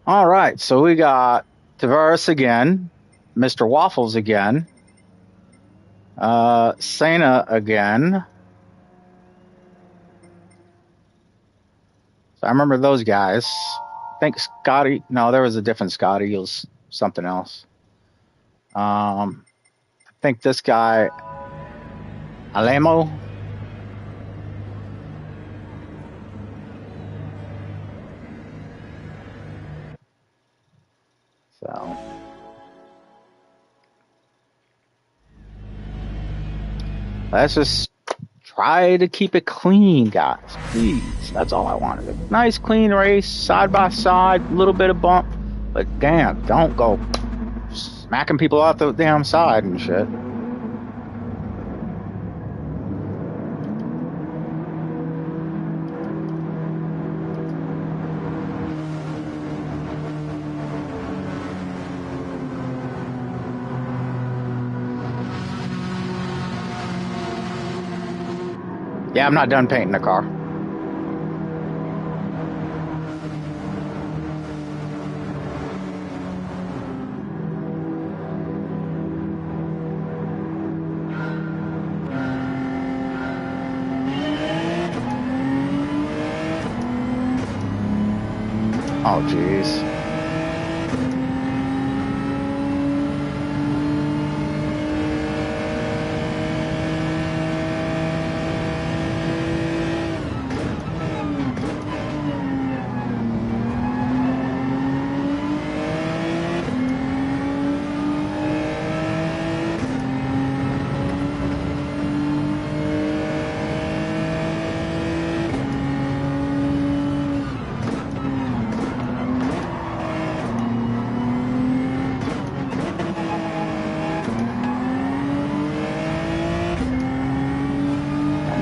All right, so we got Tavares again, Mr. Waffles again, Sena again. So I remember those guys. I think Scotty. No, there was a different Scotty. He was something else. I think this guy, Alemo. So let's just try to keep it clean, guys. Please. That's all I wanted. A nice, clean race, side by side, a little bit of bump. But damn, don't go smacking people off the damn side and shit. Yeah, I'm not done painting the car. Oh, jeez.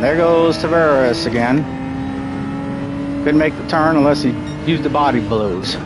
There goes Tavares again. Couldn't make the turn unless he used the body blows.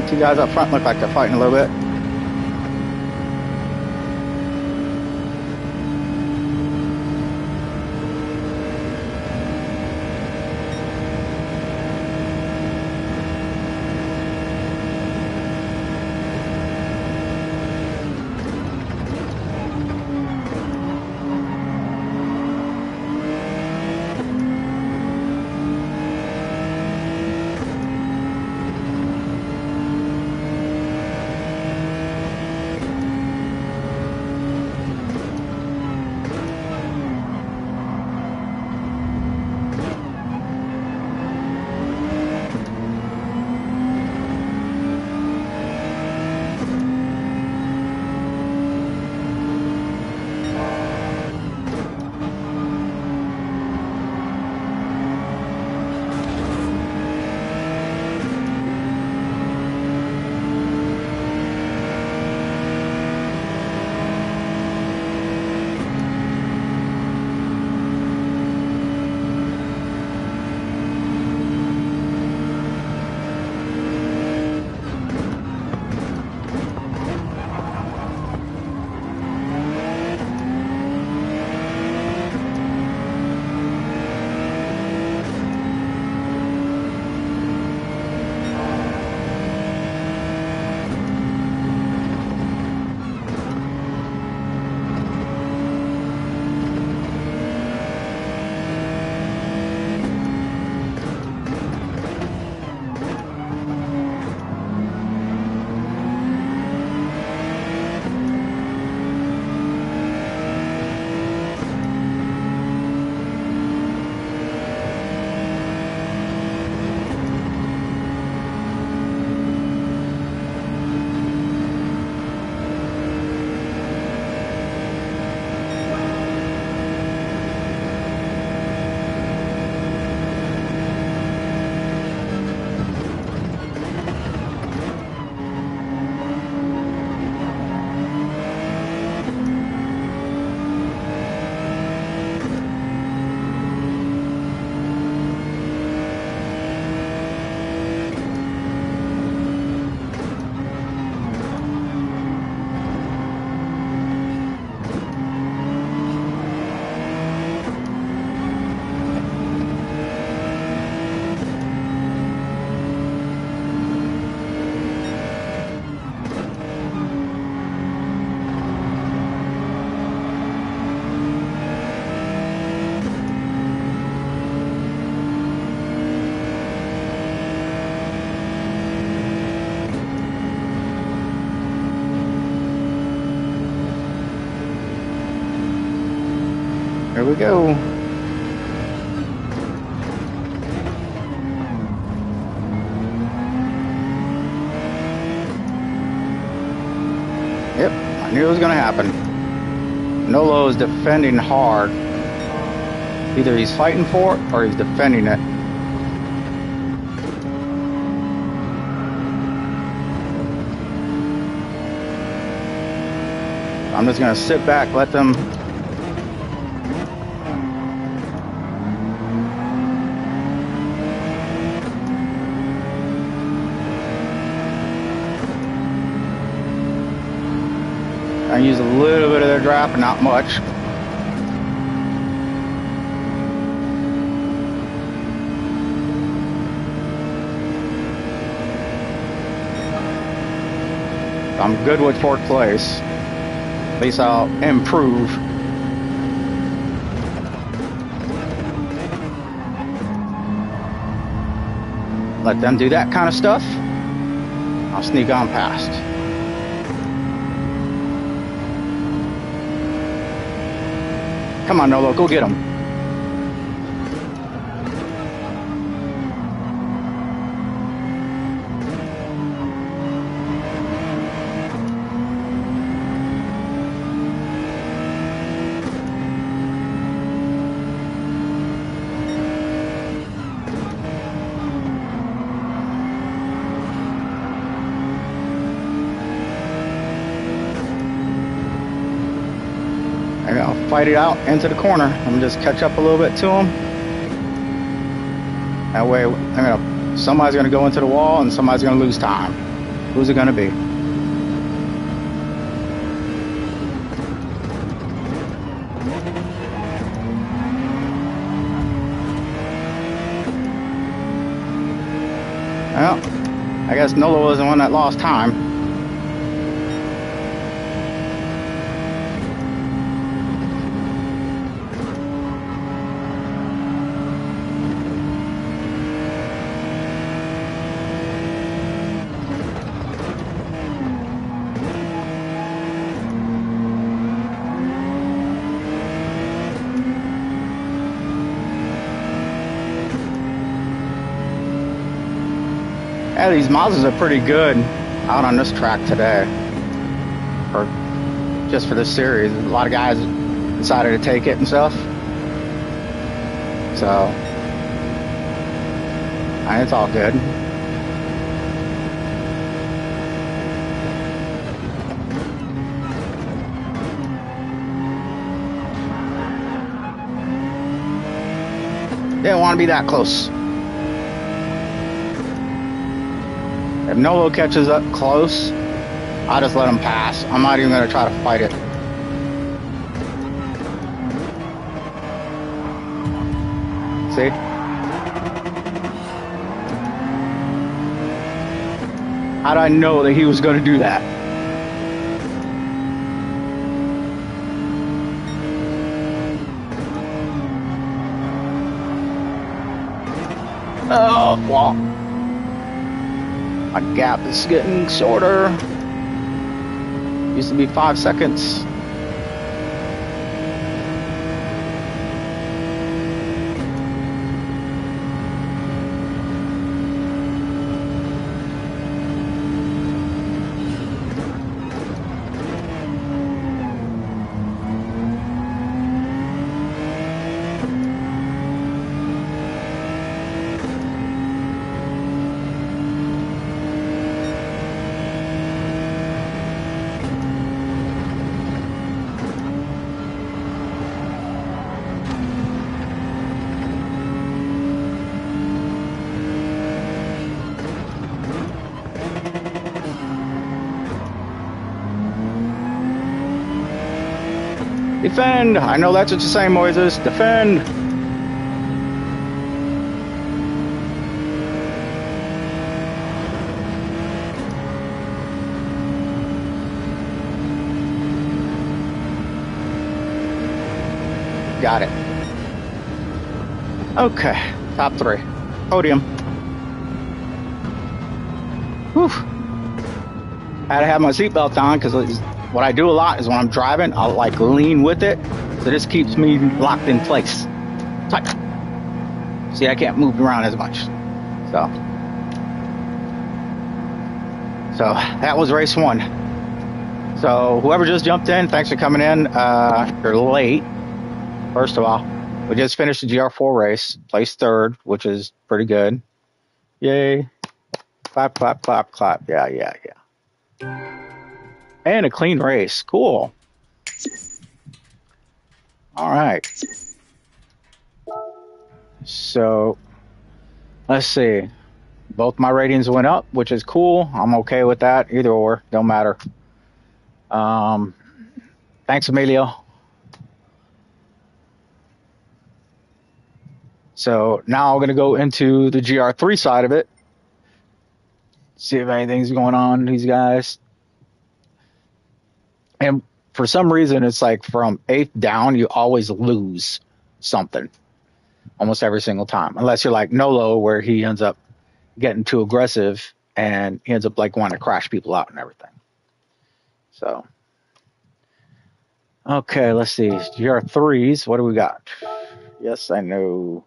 Two guys up front look like they're fighting a little bit. we go. Yep, I knew it was gonna happen. Nolo is defending hard. Either he's fighting for it or he's defending it. I'm just gonna sit back, let them. I use a little bit of their draft, but not much. I'm good with fourth place. At least I'll improve. Let them do that kind of stuff. I'll sneak on past. Come on, Nolo, go get him. I'll fight it out into the corner. I'm just catch up a little bit to him. That way, somebody's gonna go into the wall and somebody's gonna lose time. Who's it gonna be? Well, I guess Nolo was the one that lost time. Yeah, these Mazdas are pretty good out on this track today. Or just for this series. A lot of guys decided to take it and stuff. So, it's all good. Didn't want to be that close. If Nolo catches up close, I'll just let him pass. I'm not even going to try to fight it. See? How did I know that he was going to do that? Oh, well. My gap is getting shorter. Used to be 5 seconds. Defend! I know that's what you're saying, Moises. Defend! Got it. Okay, top 3. Podium. Whew. Had to have my seatbelt on because what I do a lot is when I'm driving, I'll like lean with it So this keeps me locked in place. Tight. See, I can't move around as much. So that was race 1. So whoever just jumped in, thanks for coming in. You're late. First of all, we just finished the GR4 race, placed 3rd, which is pretty good. Yay. Clap, clap, clap, clap. Yeah. And a clean race. Cool. All right. So let's see. Both my ratings went up, which is cool. I'm okay with that. Either or, don't matter. Thanks, Emilio. So now I'm going to go into the GR3 side of it. See if anything's going on, these guys. And for some reason, it's like from 8th down, you always lose something almost every single time. Unless you're like Nolo, where he ends up getting too aggressive and he ends up like wanting to crash people out and everything. So, okay, let's see. GR3s, what do we got? Yes, I know.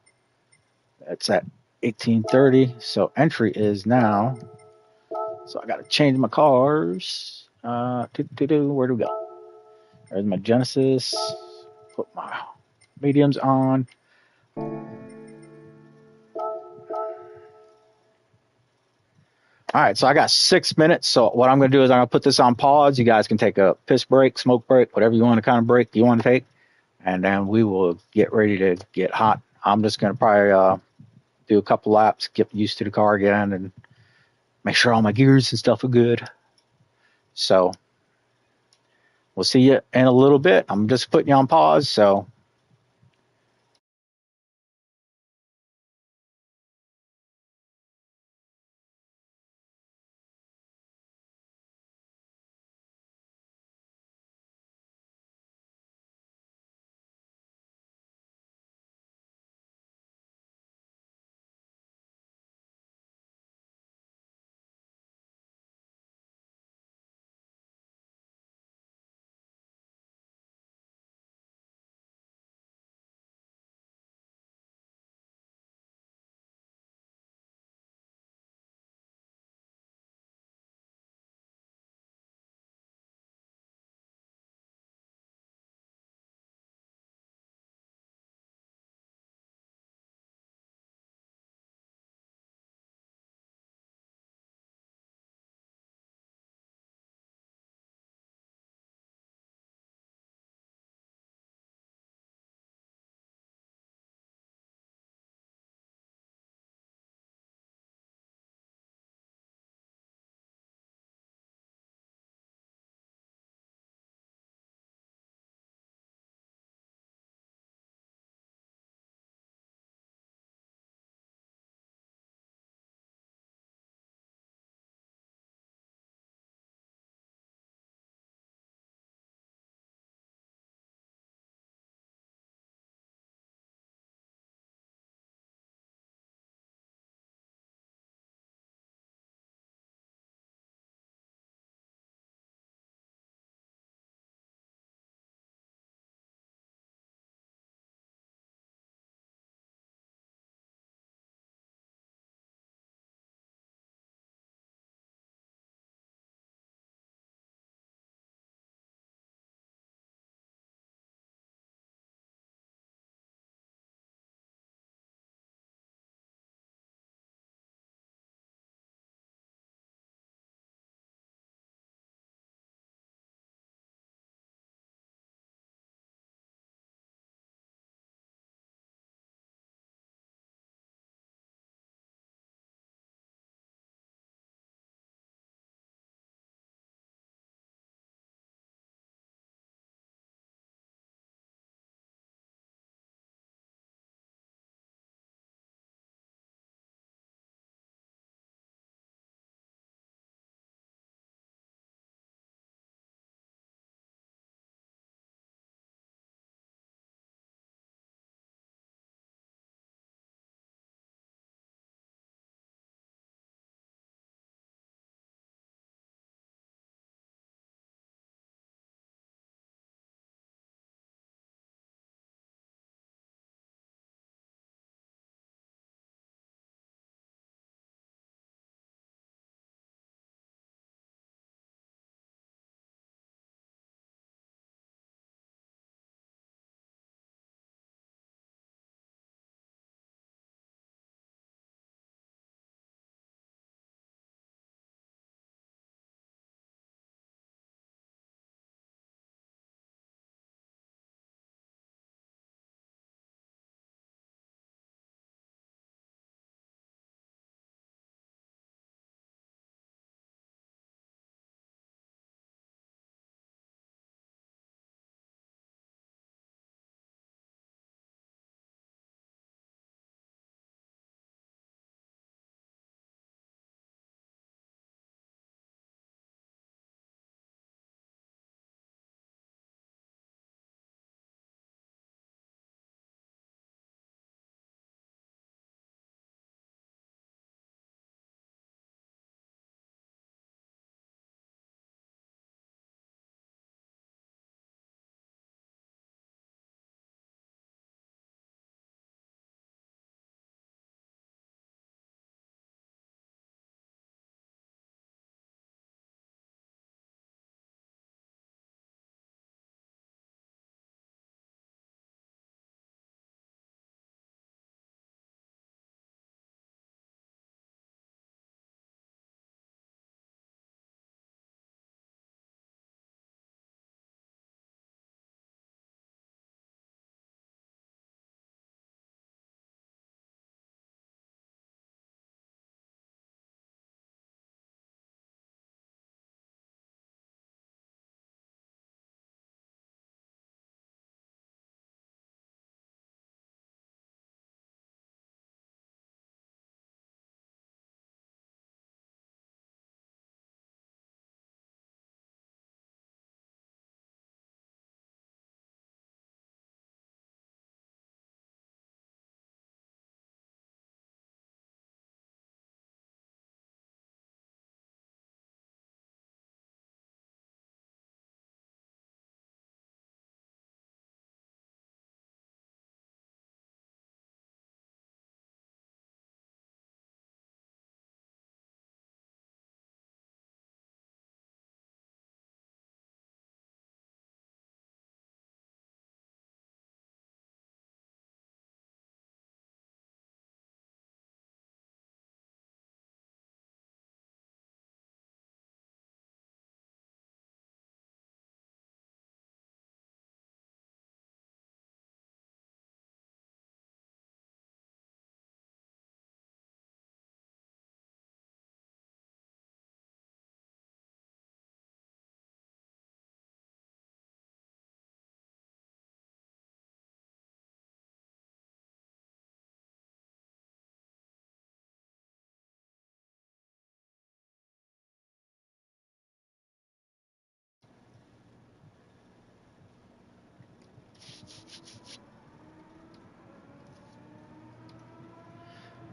It's at 1830. So entry is now. So I got to change my cars. Where do we go? There's my Genesis. Put my mediums on. All right, so I got 6 minutes. So what I'm going to do is I'm going to put this on pause. You guys can take a piss break, smoke break, whatever you want to kind of break you want to take. And then we will get ready to get hot. I'm just going to probably do a couple laps, get used to the car again, and make sure all my gears and stuff are good. So we'll see you in a little bit. I'm just putting you on pause. So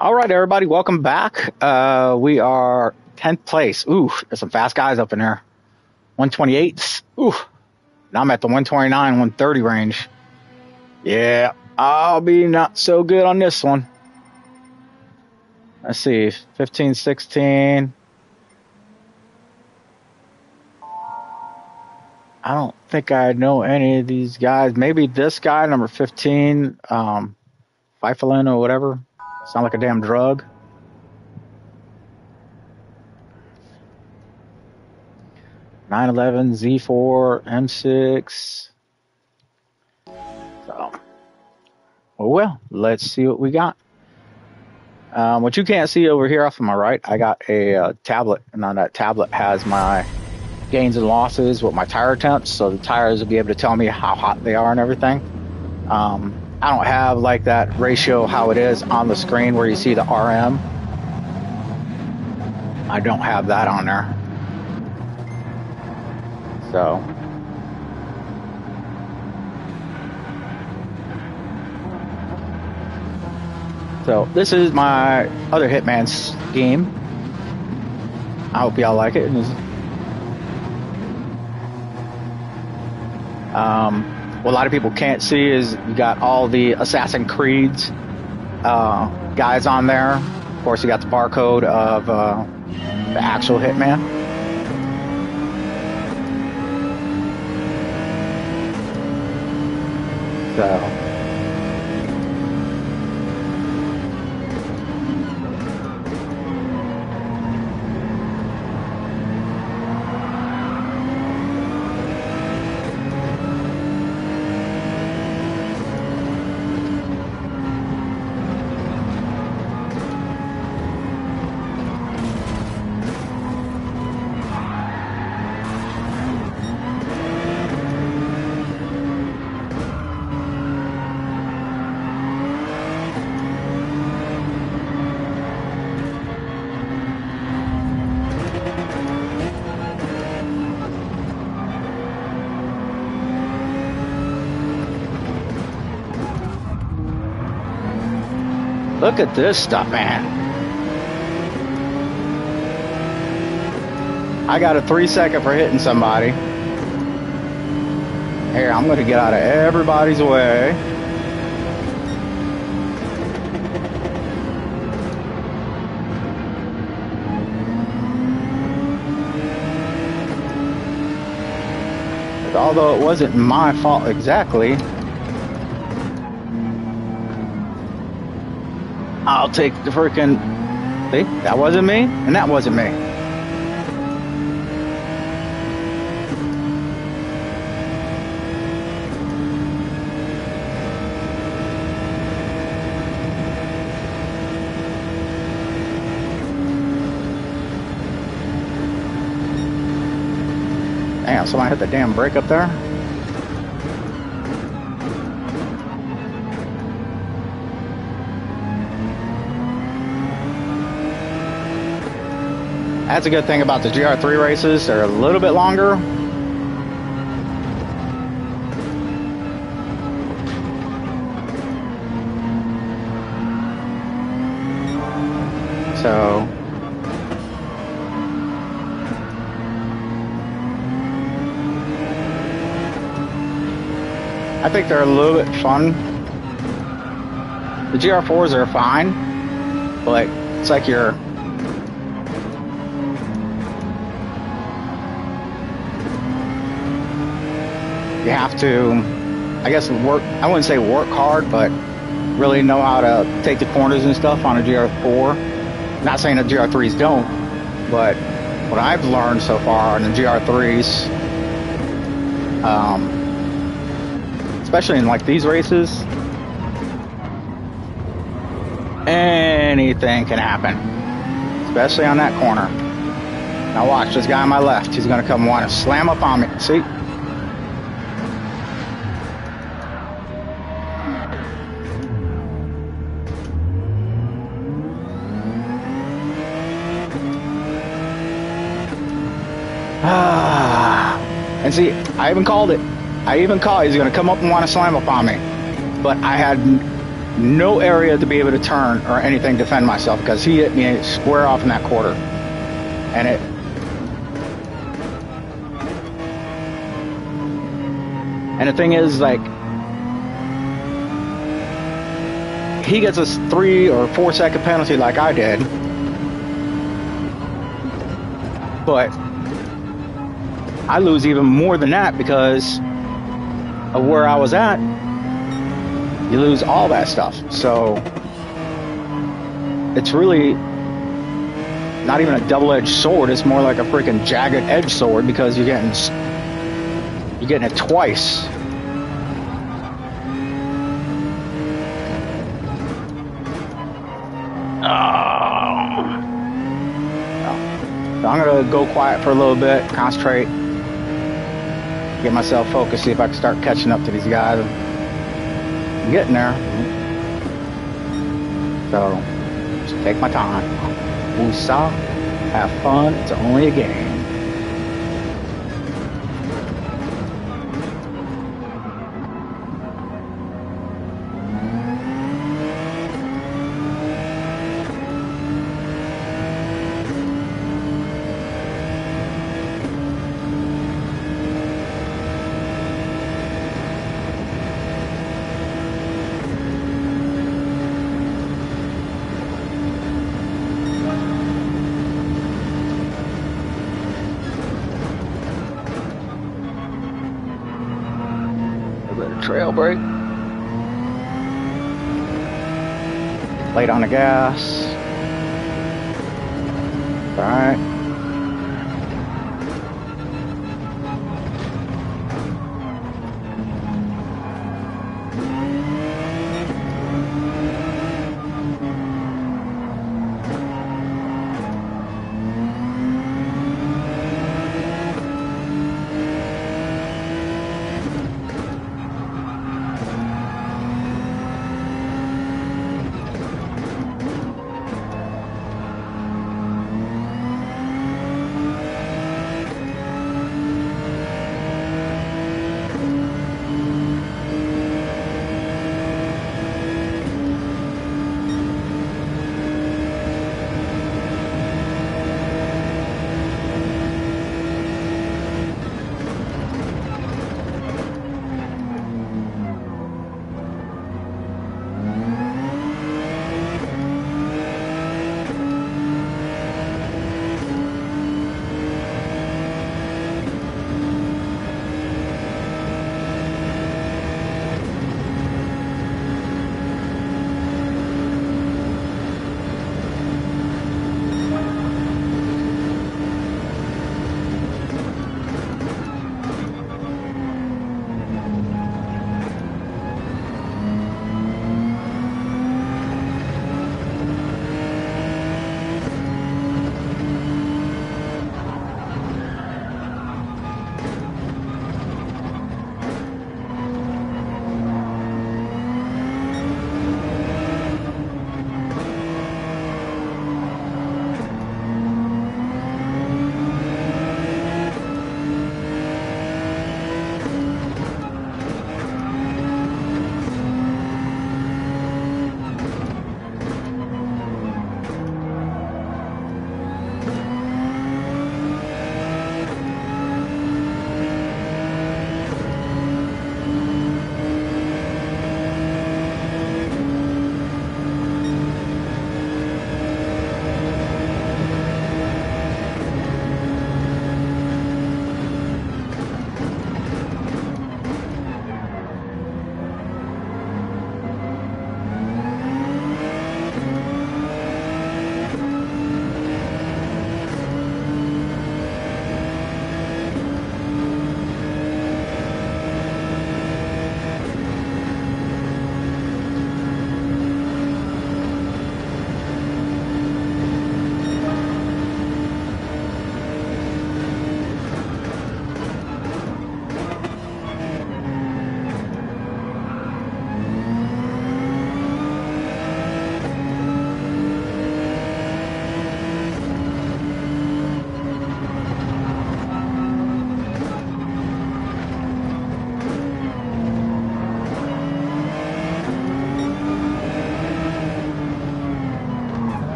All right, everybody, welcome back. We are 10th place. Ooh, there's some fast guys up in there. 128s. Ooh, now I'm at the 129, 130 range. Yeah, I'll be not so good on this one. Let's see, 15, 16. I don't think I know any of these guys. Maybe this guy, number 15, Fifalin or whatever. Sound like a damn drug. (911) Z4 M6. So, well, let's see what we got. What you can't see over here off of my right, I got a tablet, and on that tablet has my gains and losses with my tire temps, so the tires will be able to tell me how hot they are and everything. I don't have like that ratio how it is on the screen where you see the RM. I don't have that on there. So this is my other Hitman scheme. I hope y'all like it. What a lot of people can't see is you got all the Assassin's Creed's guys on there. Of course, you got the barcode of the actual Hitman. So. Look at this stuff, man. I got a 3-second for hitting somebody. Here, I'm going to get out of everybody's way. Although it wasn't my fault exactly, I'll take the freaking. See, that wasn't me, and that wasn't me. Damn, somebody hit the damn brake up there. That's a good thing about the GR3 races. They're a little bit longer. So I think they're a little bit fun. The GR4s are fine, but it's like you're you have to, I guess, work. I wouldn't say work hard, but really know how to take the corners and stuff on a GR4. Not saying the GR3s don't, but what I've learned so far on the GR3s, especially in like these races, anything can happen, especially on that corner. Now watch this guy on my left. He's going to come want to slam up on me. See? And see, I even called it. I even called. He's going to come up and want to slam up on me. But I had no area to be able to turn or anything to defend myself because he hit me square off in that quarter. And the thing is, like, he gets a 3 or 4 second penalty like I did. But I lose even more than that because of where I was at. You lose all that stuff. So it's really not even a double-edged sword. It's more like a freaking jagged edge sword because you're getting it twice. So I'm gonna go quiet for a little bit, concentrate, get myself focused, see if I can start catching up to these guys. I'm getting there. So just take my time. Woosah, have fun, it's only a game. Trail brake. Late on the gas. All right.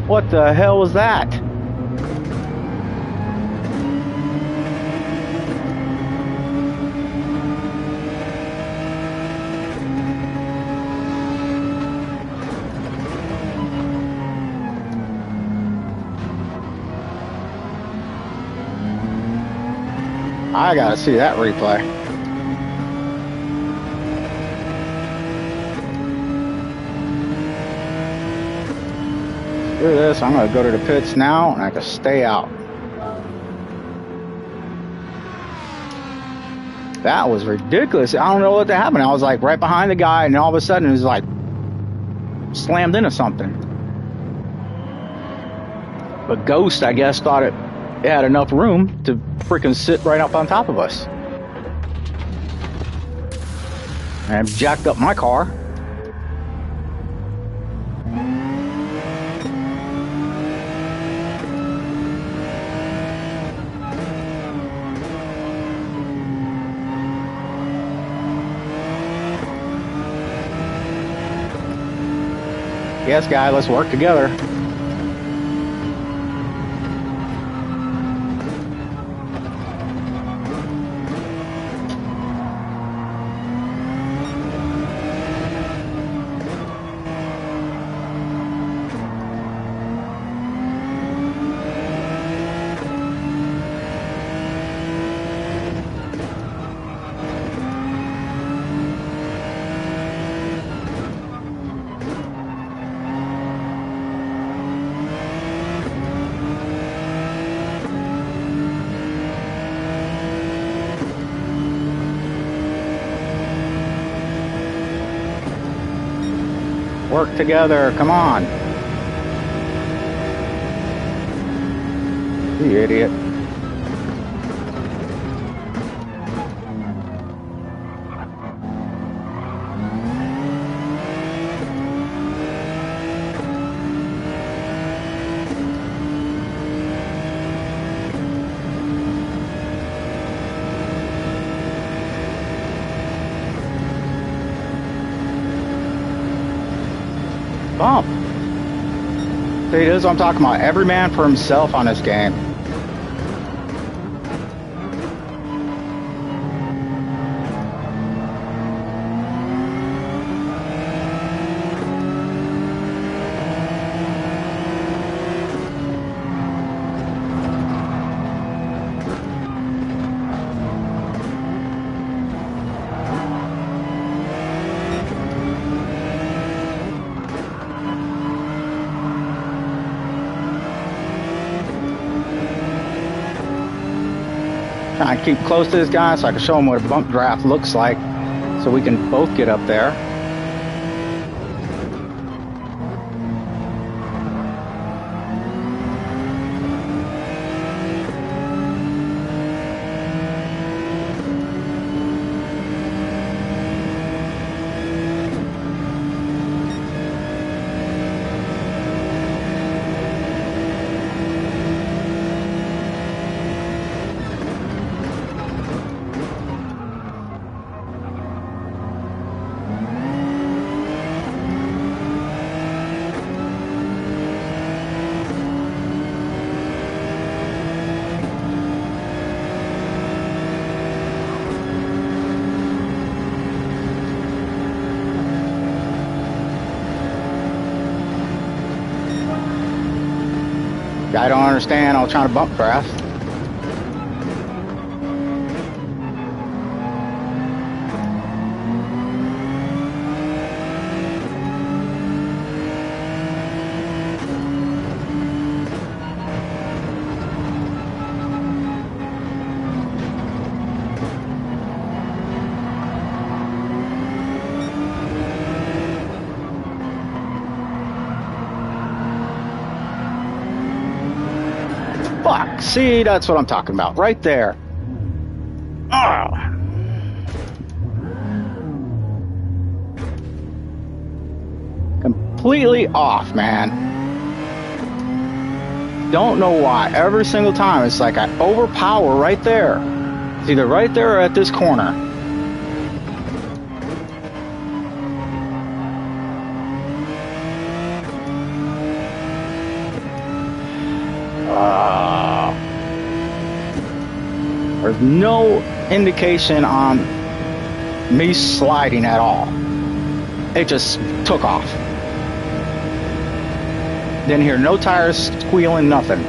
What the hell was that? I gotta see that replay. Screw this, I'm gonna go to the pits now and I can stay out. That was ridiculous. I don't know what happened. I was like right behind the guy and all of a sudden it was like slammed into something. But Ghost, I guess, thought it had enough room to freaking sit right up on top of us. And jacked up my car. Yes, guy, let's work together. Work together, come on. You idiot. Bump. See, this is what I'm talking about. Every man for himself on this game. Trying to keep close to this guy so I can show him what a bump draft looks like so we can both get up there. I don't understand. I was trying to bump draft. Fuck, see, that's what I'm talking about, right there. Oh. Completely off, man. Don't know why. Every single time, it's like I overpower right there. It's either right there or at this corner. was no indication on me sliding at all. It just took off. Didn't hear no tires squealing, nothing.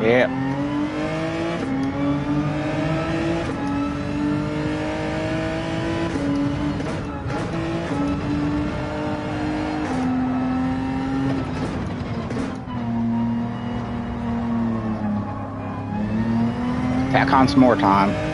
Yeah. Tack on some more time.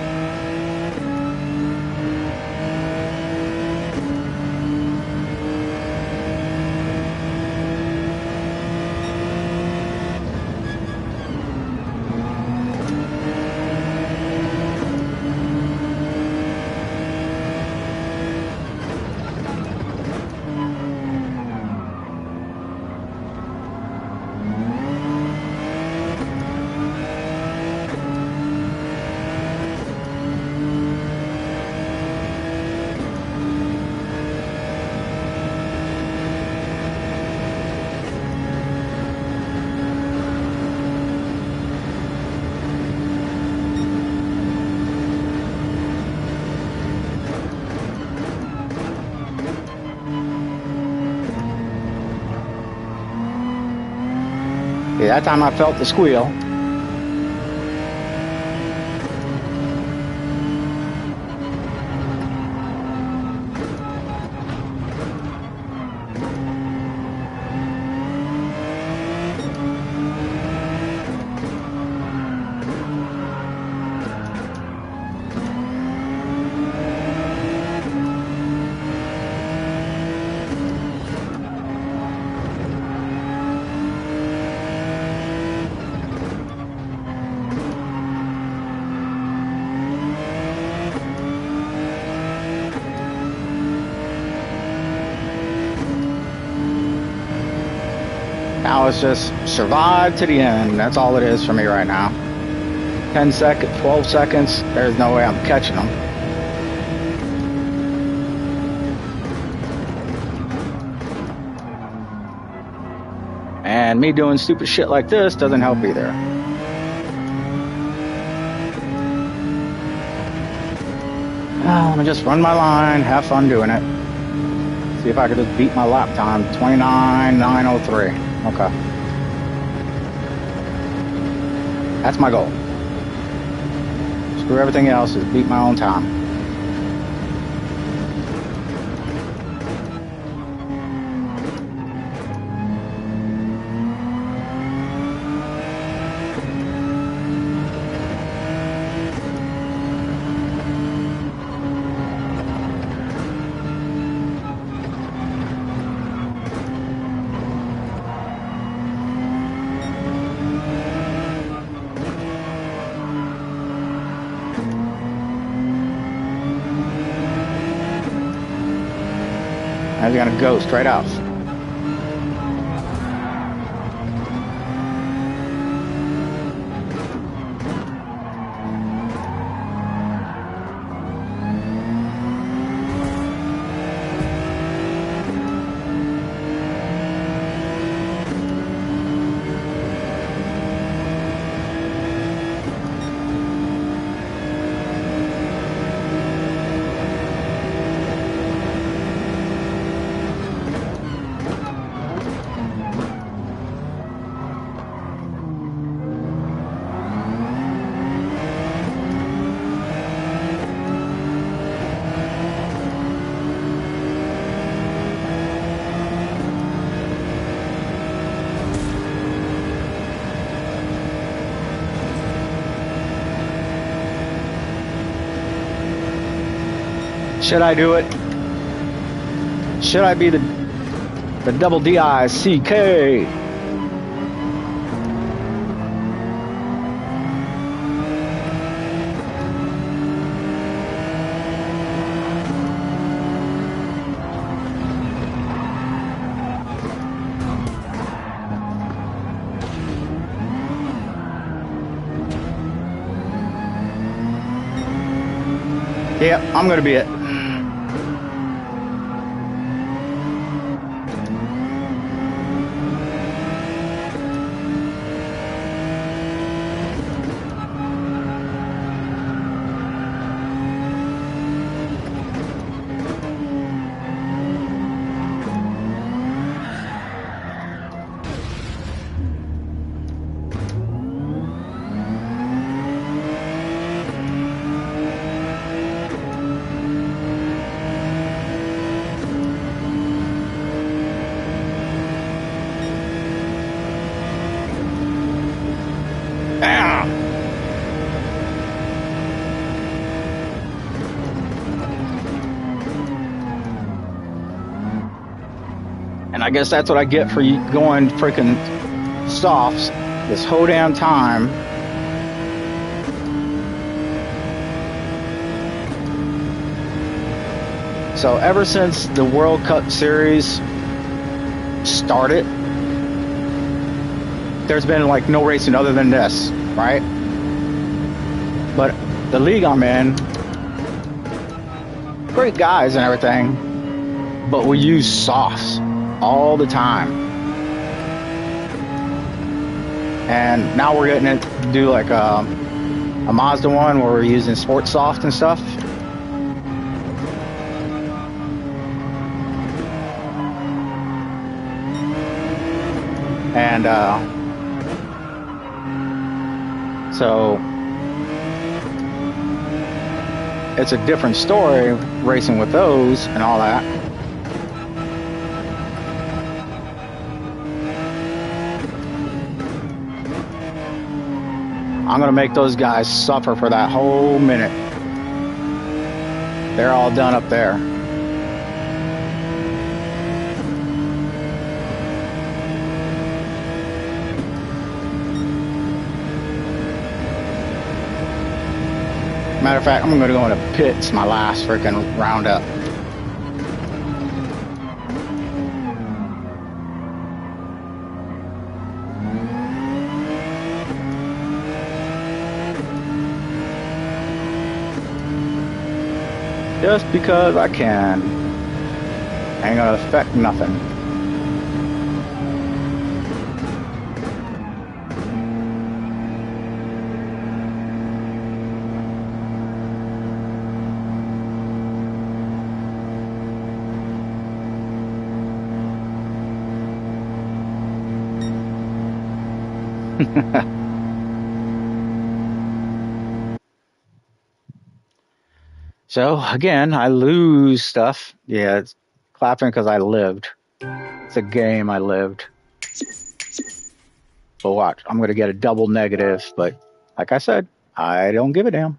Yeah, that time I felt the squeal. Now it's just survive to the end. That's all it is for me right now. 10 seconds, 12 seconds, there's no way I'm catching them. And me doing stupid shit like this doesn't help either. Let me just run my line, have fun doing it. See if I could just beat my lap time, 29.903. Okay. That's my goal. Screw everything else, just beat my own time. Now you're gonna go straight out. Should I do it? Should I be the double D-I-C-K? Yeah, I'm gonna be it. And I guess that's what I get for going freaking softs this whole damn time. So ever since the World Cup Series started, there's been like no racing other than this, right? But the league I'm in, great guys and everything, but we use softs all the time. And now we're getting it to do like a Mazda one where we're using sports soft and stuff. And so it's a different story racing with those and all that. I'm gonna make those guys suffer for that whole minute. They're all done up there. Matter of fact, I'm gonna go into pits my last freaking roundup. Just because I can. Ain't gonna affect nothing. So again, I lose stuff. Yeah, it's clapping because I lived. It's a game I lived. But watch, I'm gonna get a double negative. But like I said, I don't give a damn.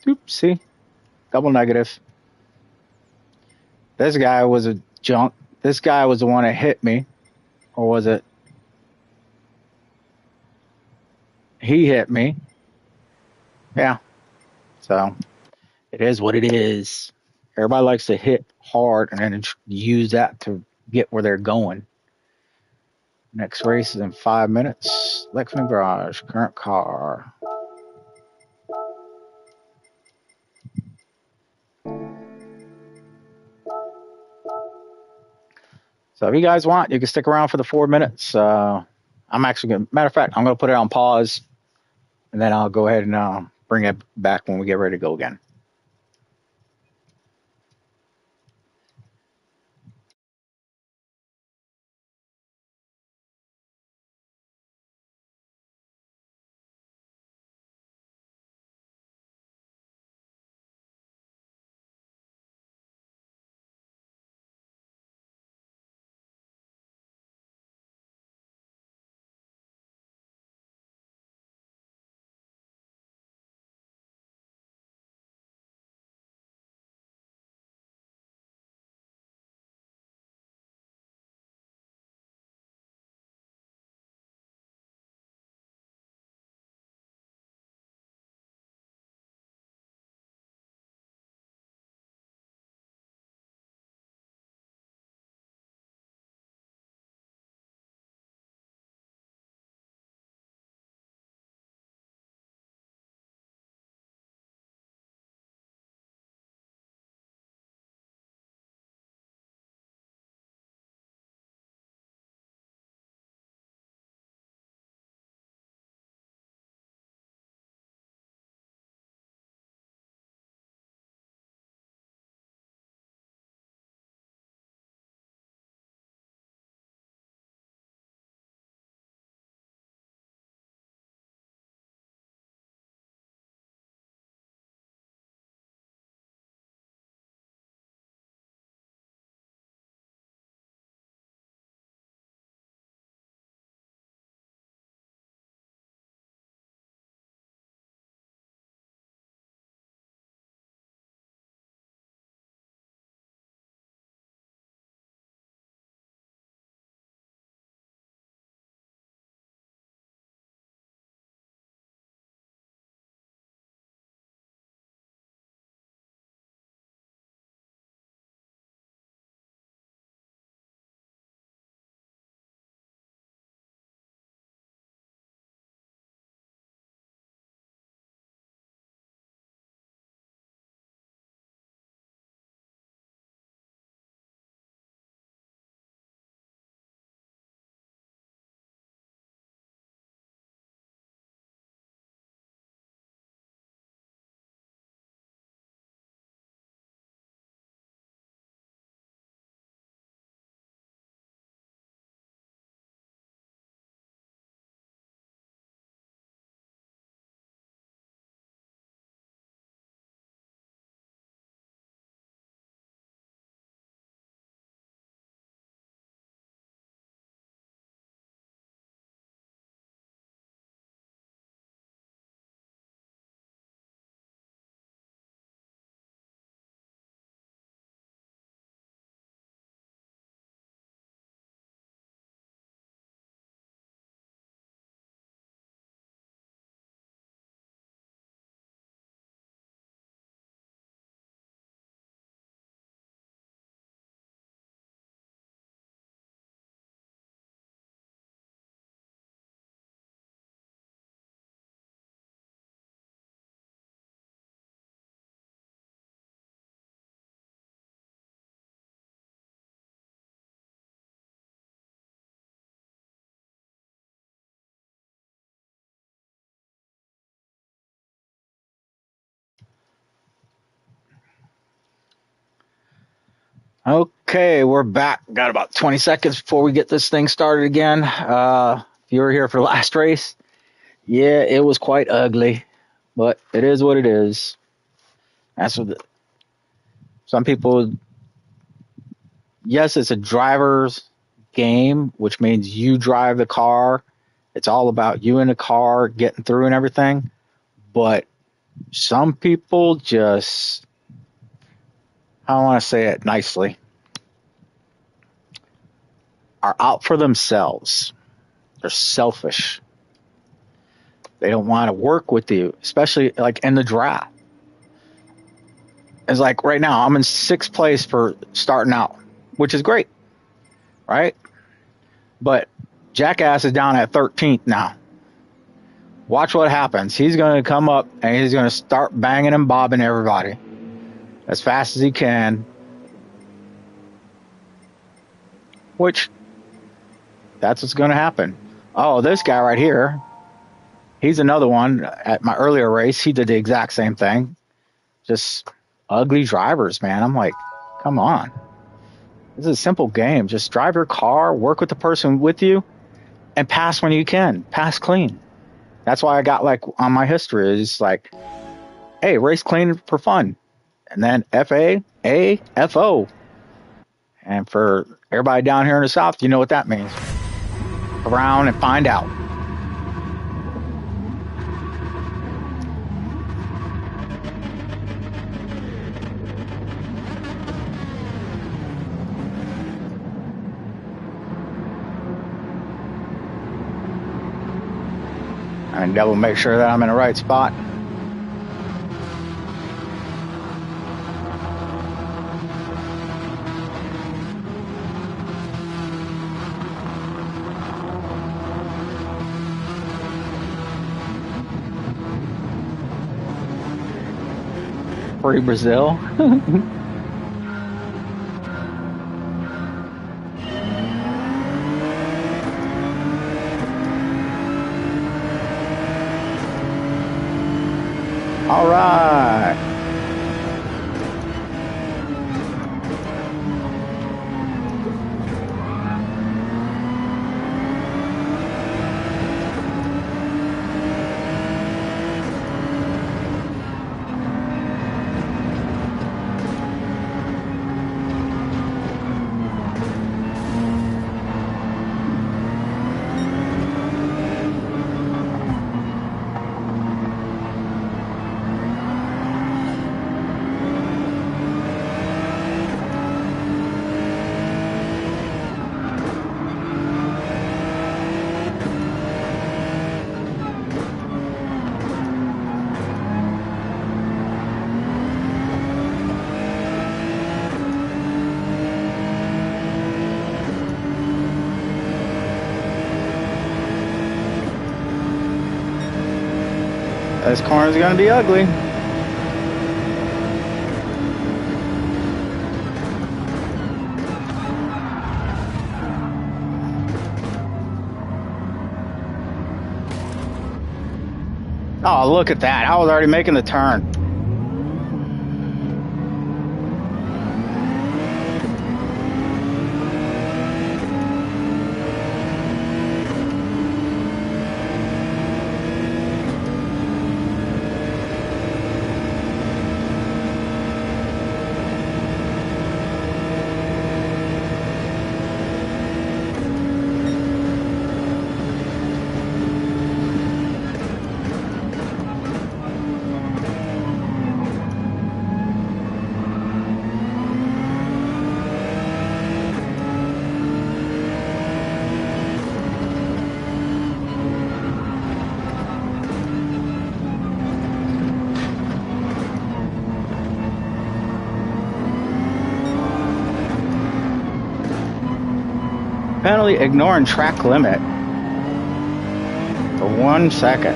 Oops, see, double negative. This guy was a junk. This guy was the one that hit me, or was it? He hit me. Yeah. So it is what it is. Everybody likes to hit hard and then use that to get where they're going. Next race is in 5 minutes. Lexington Garage, current car. So if you guys want, you can stick around for the 4 minutes. I'm actually going to, matter of fact, I'm going to put it on pause and then I'll go ahead and bring it back when we get ready to go again. Okay, we're back. Got about 20 seconds before we get this thing started again. If you were here for the last race, yeah, it was quite ugly, but it is what it is. That's what some people. Yes, it's a driver's game, which means you drive the car. It's all about you in the car getting through and everything. But some people just, I don't want to say it nicely, are out for themselves. They're selfish. They don't want to work with you, especially like in the draft. It's like right now, I'm in sixth place for starting out, which is great, right? But Jackass is down at 13th now. Watch what happens. He's going to come up and he's going to start banging and bobbing everybody as fast as he can. Which, that's what's going to happen. Oh, this guy right here, he's another one. At my earlier race, he did the exact same thing. Just ugly drivers, man. I'm like, come on. This is a simple game. Just drive your car, work with the person with you, and pass when you can. Pass clean. That's why I got like on my history is like, hey, race clean for fun. And then FAAFO. And for everybody down here in the South, you know what that means. Around and find out. And double make sure that I'm in the right spot. Free Brazil. All right. This corner's going to be ugly. Oh, look at that. I was already making the turn. Penalty ignoring track limit for 1 second.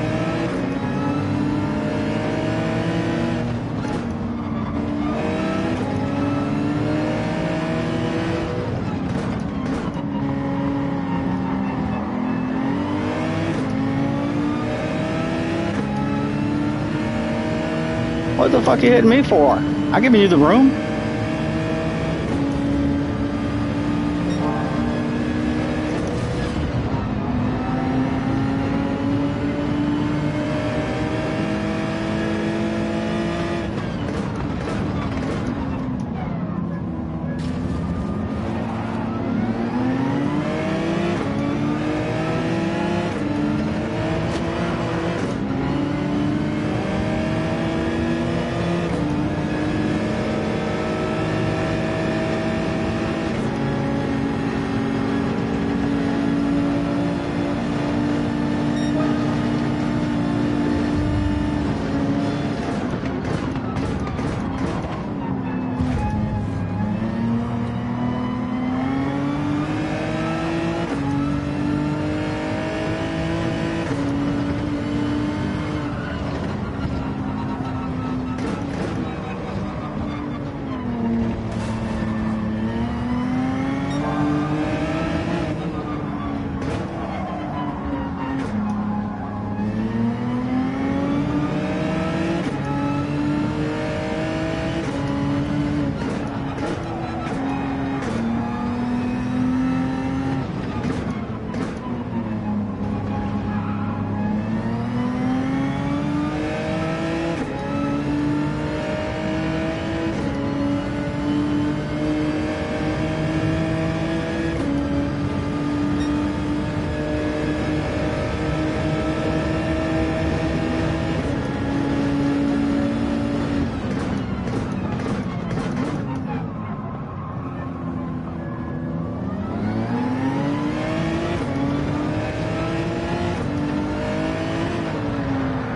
What the fuck are you hitting me for? I'm giving you the room.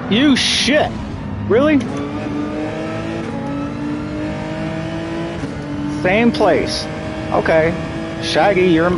You shit. Really? Same place. Okay. Shaggy, you're...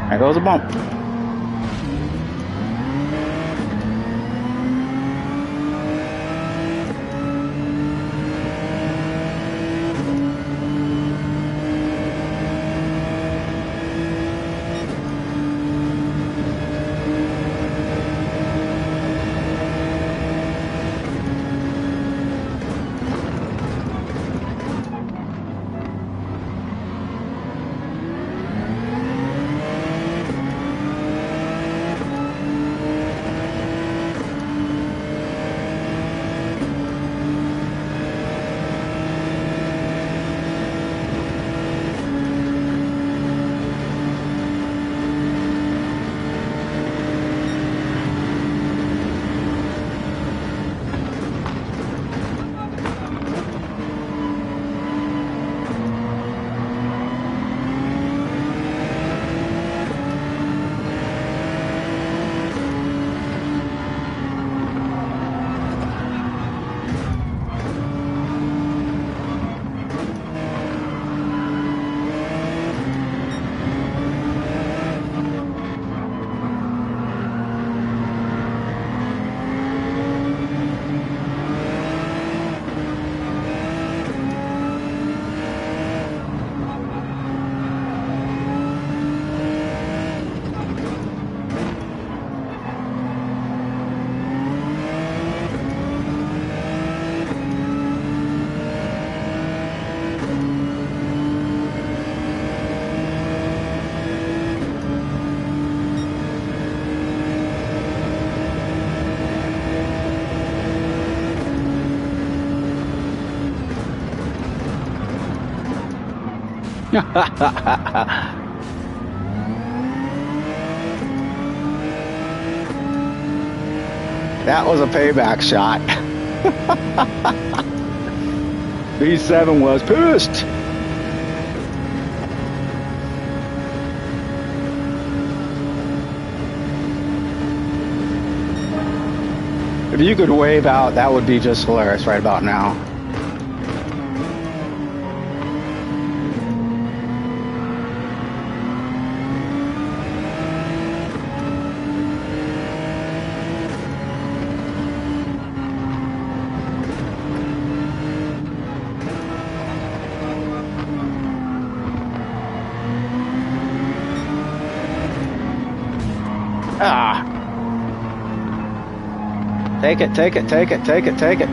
There goes a bump. That was a payback shot. B7 was pissed. If you could wave out, that would be just hilarious right about now. Ah. Take it, take it, take it, take it, take it.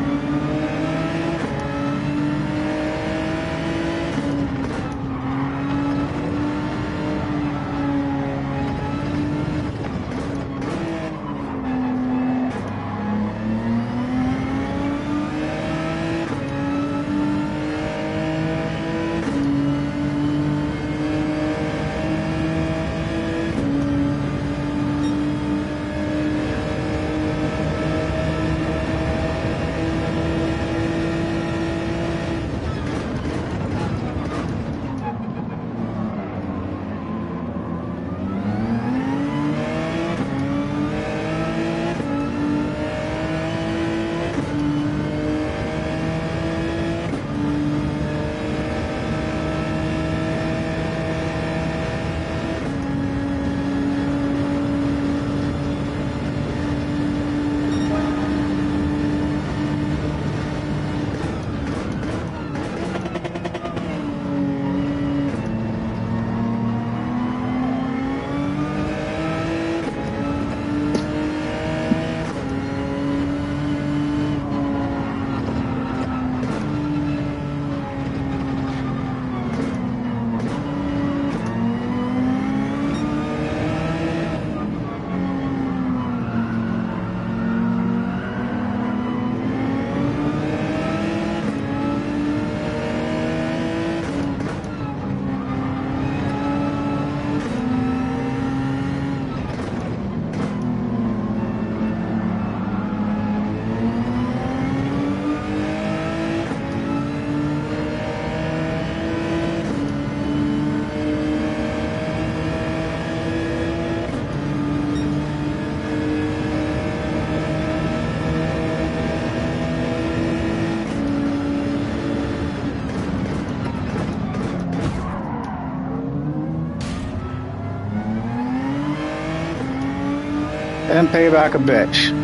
And payback a bitch.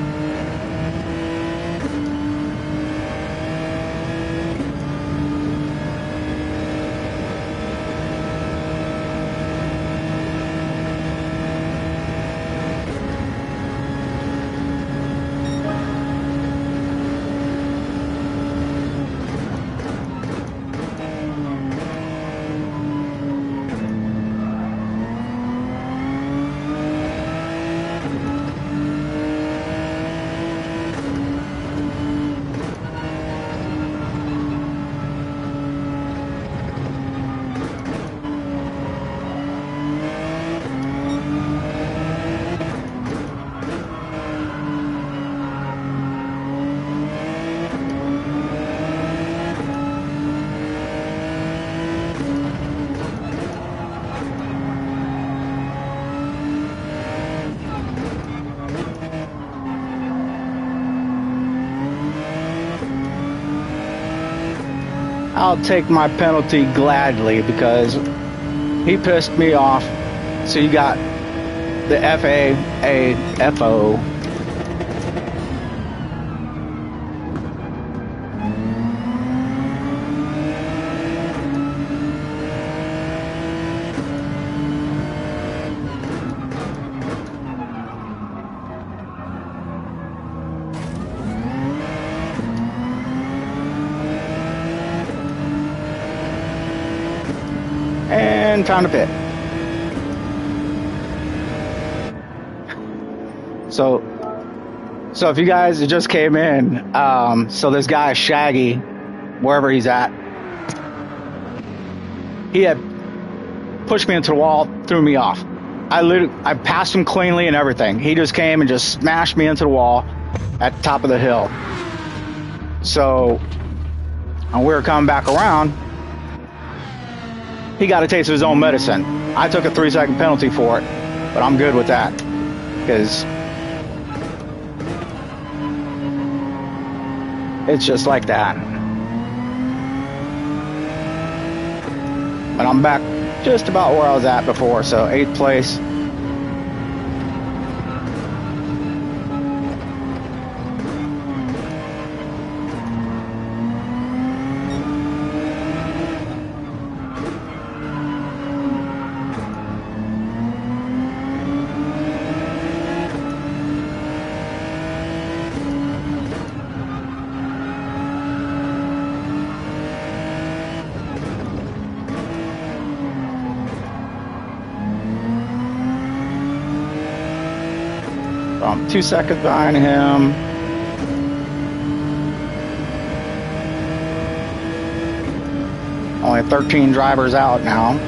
I'll take my penalty gladly because he pissed me off. So you got the FAAFO. And time to pit. So if you guys just came in, so this guy Shaggy, wherever he's at, he had pushed me into the wall, threw me off. I passed him cleanly and everything. He just came and just smashed me into the wall at the top of the hill. So when we were coming back around, he got a taste of his own medicine. I took a 3-second penalty for it, but I'm good with that because it's just like that. But I'm back just about where I was at before, so 8th place. I'm 2 seconds behind him. Only 13 drivers out now.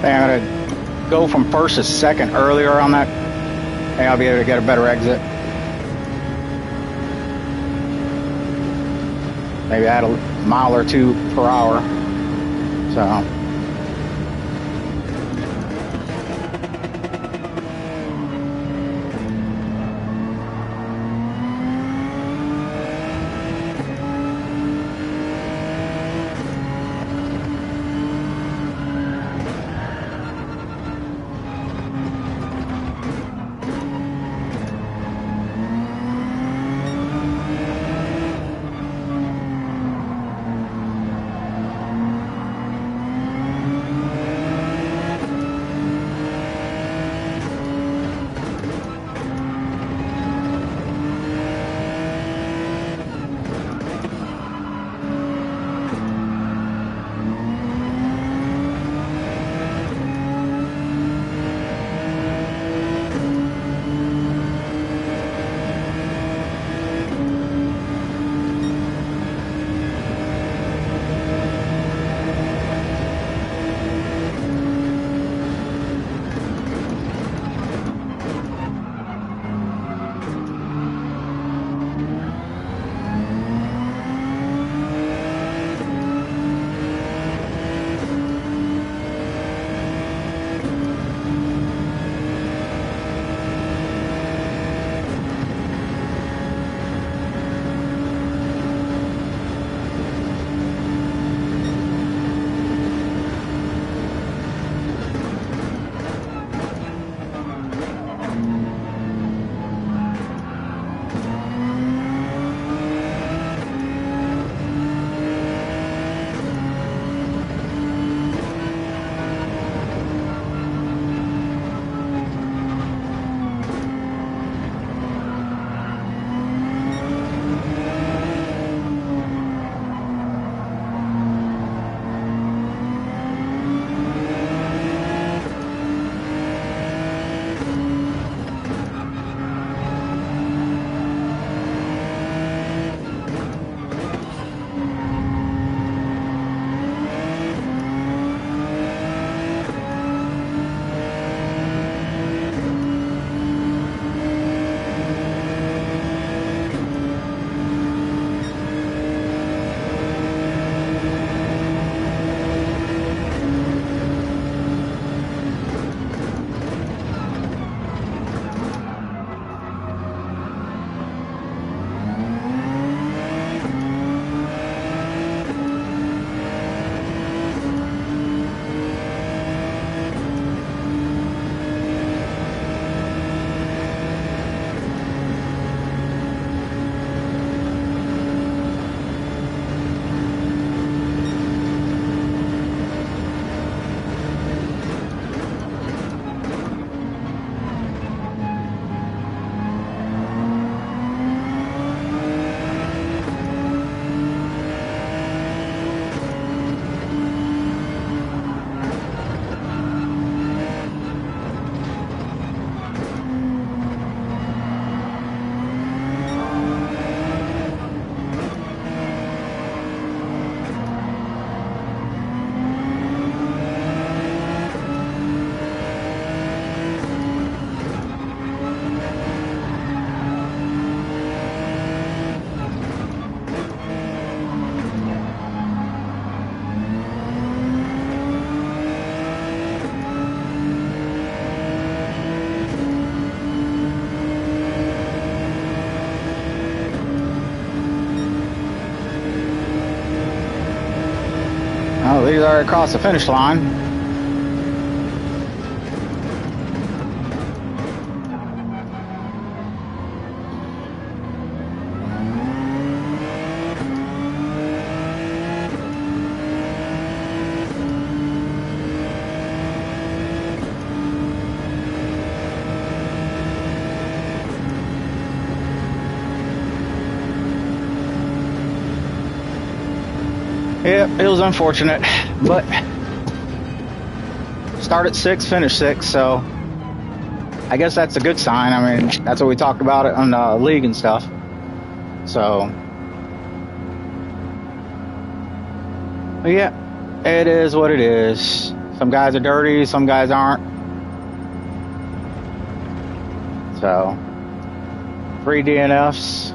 I'm gonna go from first to second earlier on that. Maybe I'll be able to get a better exit. Maybe add a mile or two per hour. So. Oh, these are across the finish line. Yeah, it was unfortunate, but start at 6, finish 6, so I guess that's a good sign. I mean, that's what we talked about it on the league and stuff. So, but yeah, it is what it is. Some guys are dirty, some guys aren't. So, 3 DNFs.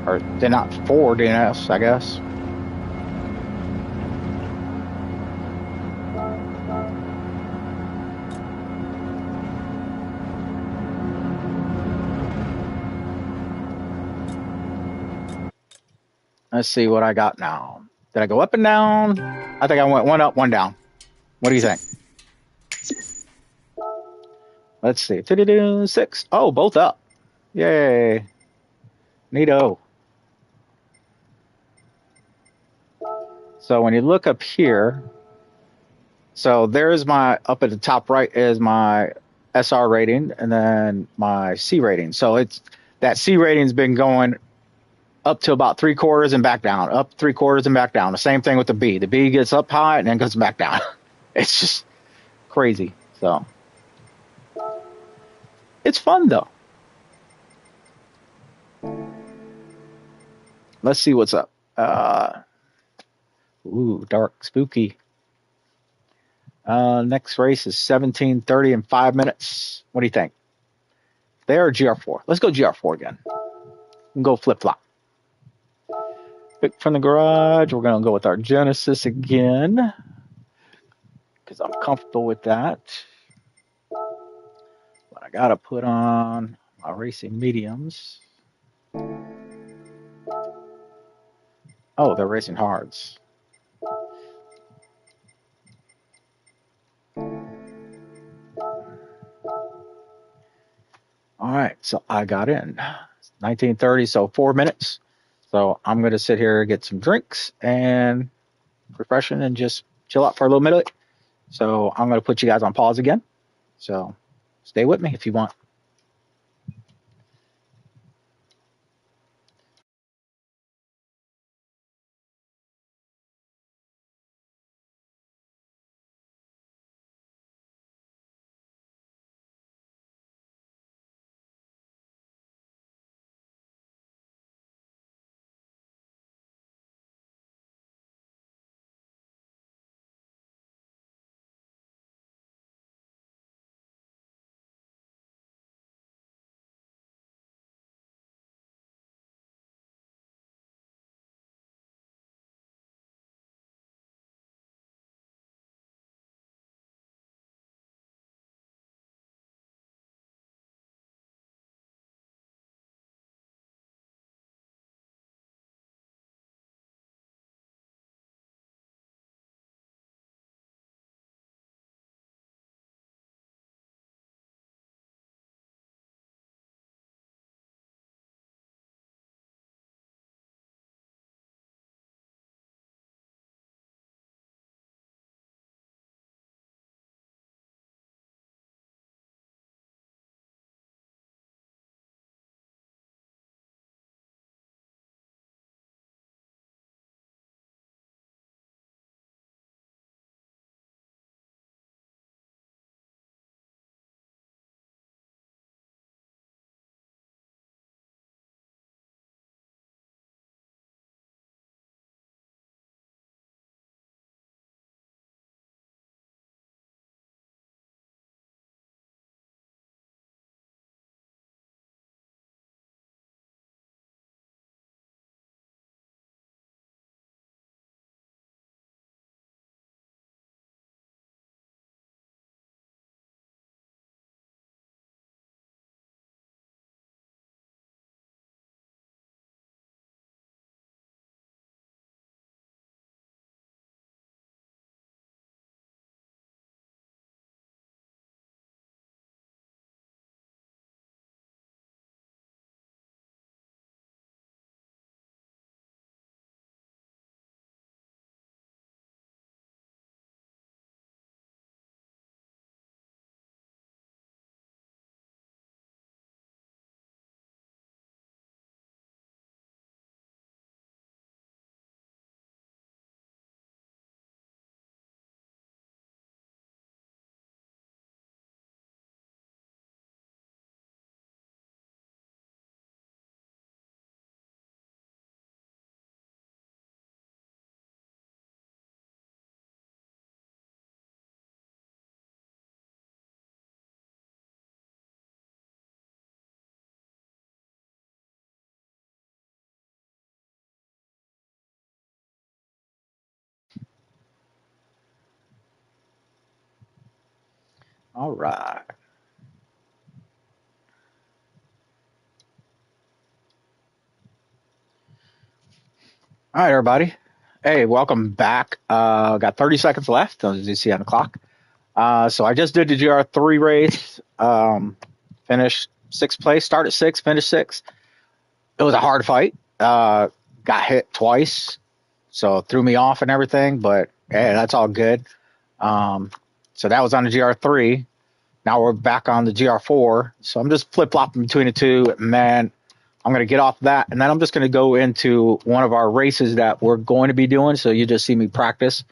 Or they're not 4 DNFs, I guess. Let's see what I got now. Did I go up and down? I think I went 1 up, 1 down. What do you think? Let's see. 6. Oh, both up. Yay. Neato. So when you look up here, so there's my, up at the top right is my SR rating and then my C rating. So it's, that C rating's been going up to about 3/4 and back down, up 3/4 and back down. The same thing with the B. The B gets up high and then goes back down. It's just crazy. So it's fun though. Let's see what's up. Ooh, dark, spooky. Next race is 17:30 in 5 minutes. What do you think? There or GR4? Let's go GR4 again. And go flip flop. Pick from the garage. We're gonna go with our Genesis again because I'm comfortable with that. But I gotta put on my racing mediums. Oh, they're racing hards. All right, so I got in 19:30, so 4 minutes. So I'm gonna sit here, get some drinks and refreshing, and just chill out for a little minute. So I'm gonna put you guys on pause again. So stay with me if you want. All right. All right, everybody. Hey, welcome back. Got 30 seconds left, as you see on the clock. So I just did the GR3 race. Finished sixth place. Started sixth, finished sixth. It was a hard fight. Got hit twice, so it threw me off and everything. But hey, that's all good. So that was on the GR3. Now we're back on the GR4. So I'm just flip flopping between the two, and then I'm going to get off that, and then I'm just going to go into one of our races that we're going to be doing. So you just see me practice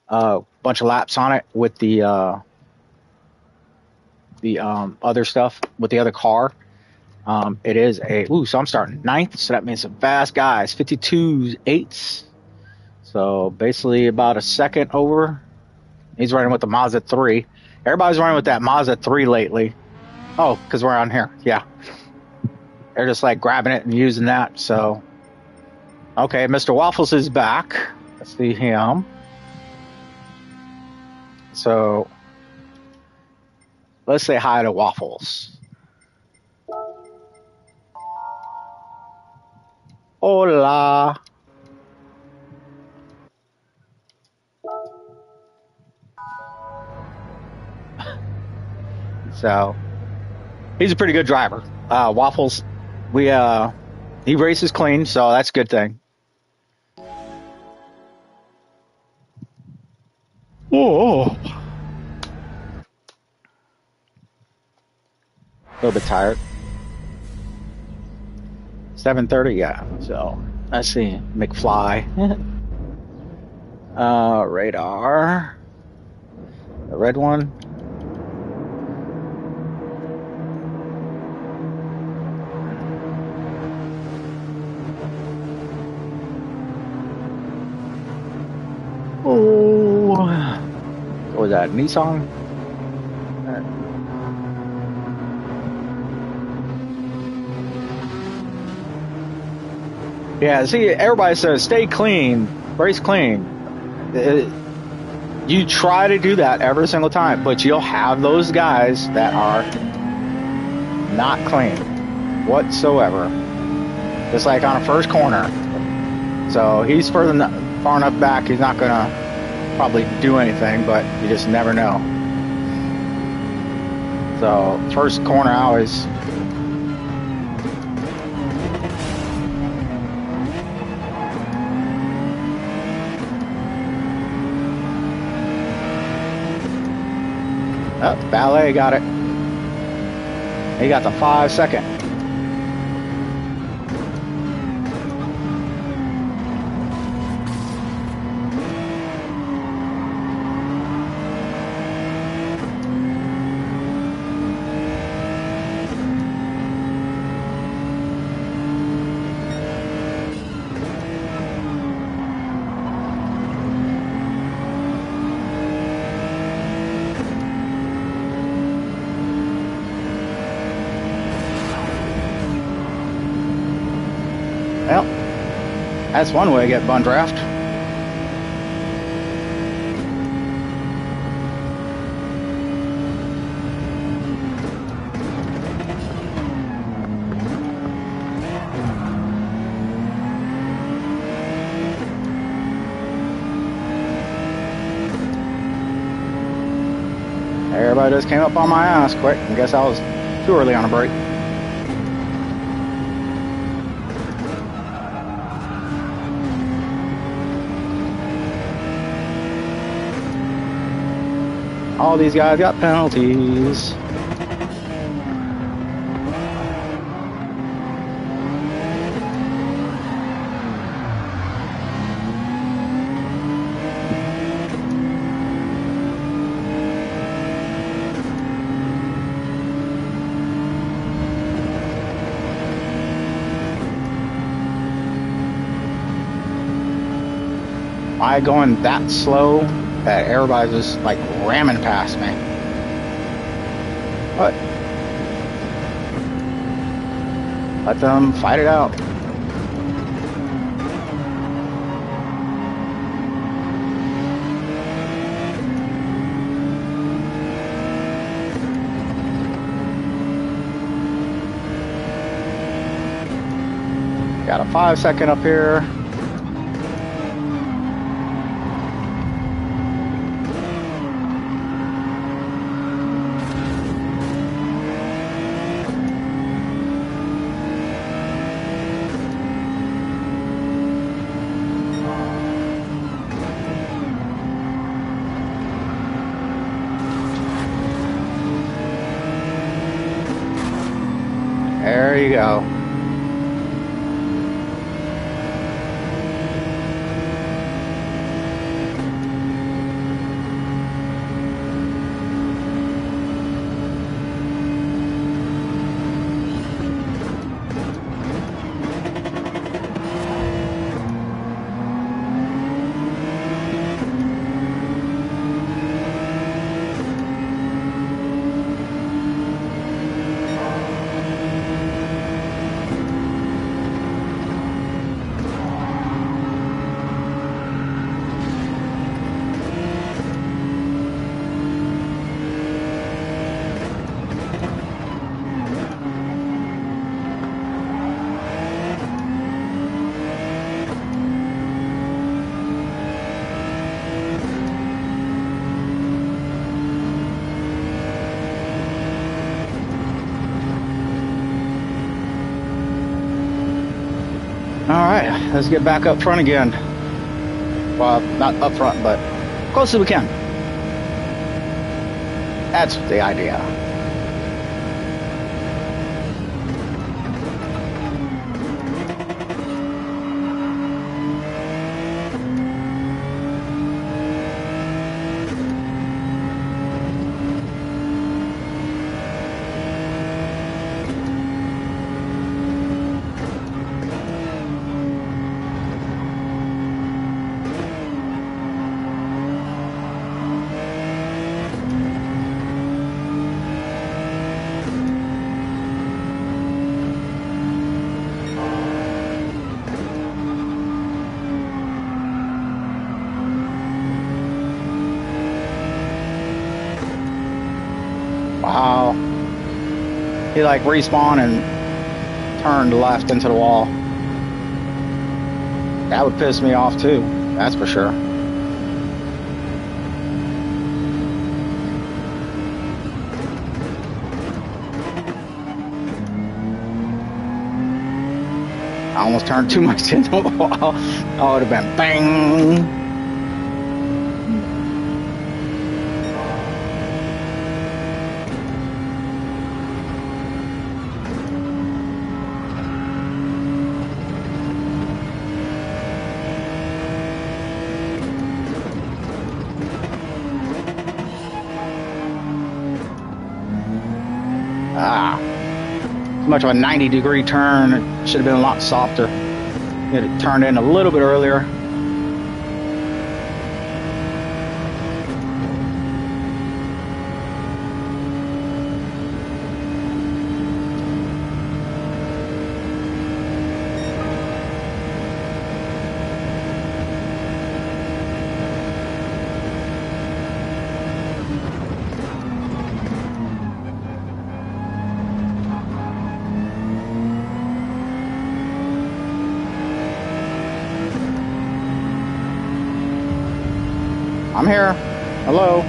a bunch of laps on it with the other stuff with the other car. It is so I'm starting ninth, so that means some fast guys, 52 eighths. So basically about a second over. He's running with the Mazda 3. Everybody's running with that Mazda 3 lately. Oh, because we're on here. Yeah. They're just like grabbing it and using that. So, okay, Mr. Waffles is back. Let's see him. So, let's say hi to Waffles. Hola. So, he's a pretty good driver. Waffles, he races clean, so that's a good thing. Oh. A little bit tired. 7:30, yeah. So, let's see. McFly. Radar. The red one. Oh, what was that? Nissan? Yeah, see, everybody says stay clean, race clean. You try to do that every single time, but you'll have those guys that are not clean whatsoever. Just like on a first corner. So he's far enough back, he's not going to probably do anything, but you just never know. So first corner, I always... Oh, Ballet got it. He got the 5 second. Well, that's one way to get bun draft. Everybody just came up on my ass quick. I guess I was too early on a break. All these guys got penalties. Why going that slow that everybody's just like ramming past me? What? Let them fight it out. Got a 5-second up here. There you go. All right, let's get back up front again. Well, not up front, but close as we can. That's the idea. Wow. He like respawned and turned left into the wall. That would piss me off too, that's for sure. I almost turned too much into the wall. Oh, it would have been bang. Much of a 90-degree turn. It should have been a lot softer. It turned in a little bit earlier. I'm here. Hello.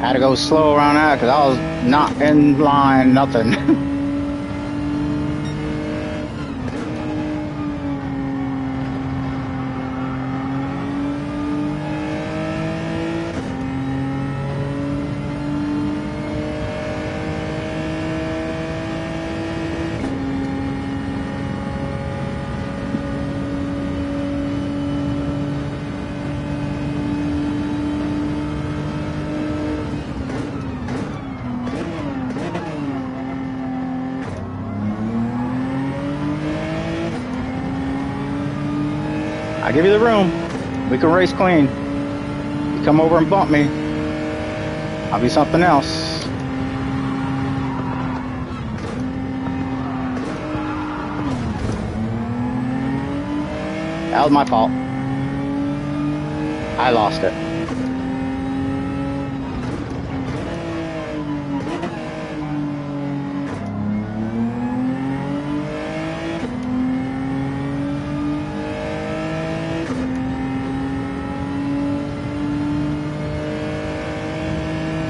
Had to go slow around that because I was not in line, nothing. I give you the room. We can race clean. You come over and bump me, I'll be something else. That was my fault. I lost it.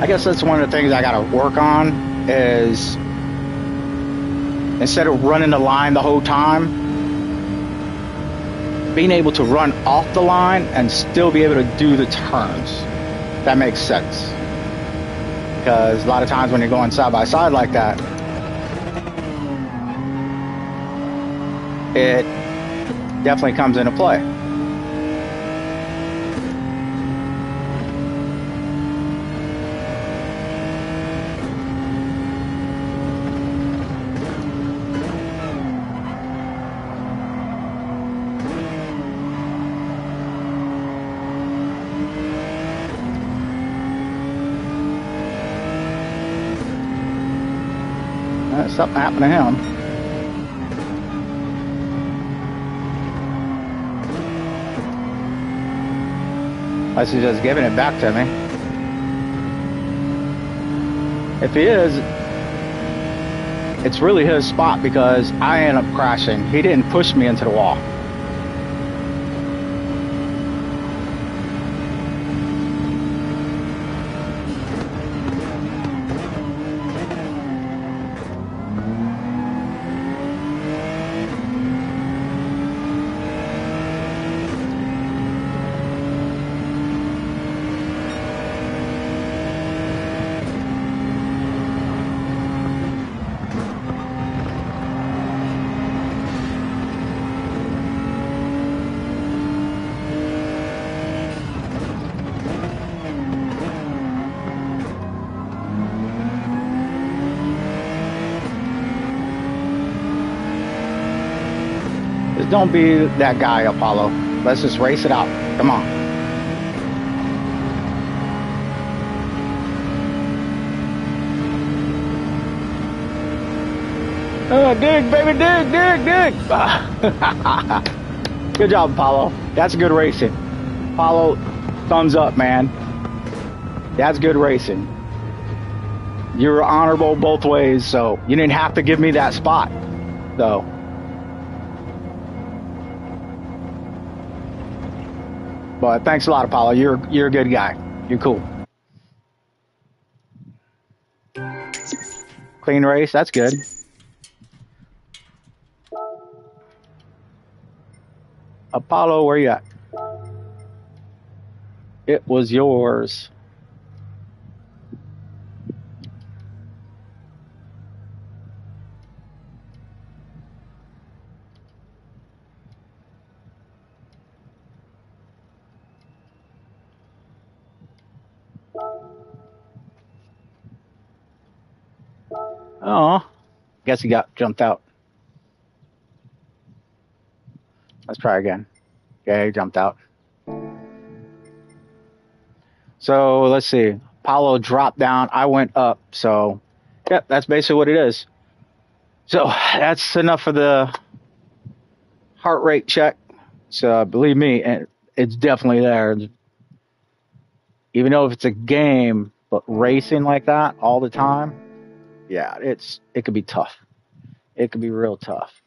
I guess that's one of the things I got to work on is instead of running the line the whole time, being able to run off the line and still be able to do the turns. That makes sense. Because a lot of times when you're going side by side like that, it definitely comes into play. Something happened to him. Unless he's just giving it back to me. If he is, it's really his spot because I end up crashing. He didn't push me into the wall. Don't be that guy, Apollo. Let's just race it out. Come on. Dig, baby, dig, dig, dig. Good job, Apollo. That's good racing. Apollo, thumbs up, man. That's good racing. You were honorable both ways, so you didn't have to give me that spot, though. But thanks a lot, Apollo. You're a good guy. You're cool. Clean race. That's good. Apollo, where you at? It was yours. Oh, guess he got jumped out. Let's try again. Okay, he jumped out. So let's see. Apollo dropped down. I went up. So, yeah, that's basically what it is. So that's enough for the heart rate check. So believe me, it's definitely there. Even though if it's a game, but racing like that all the time, yeah, it could be tough. It could be real tough.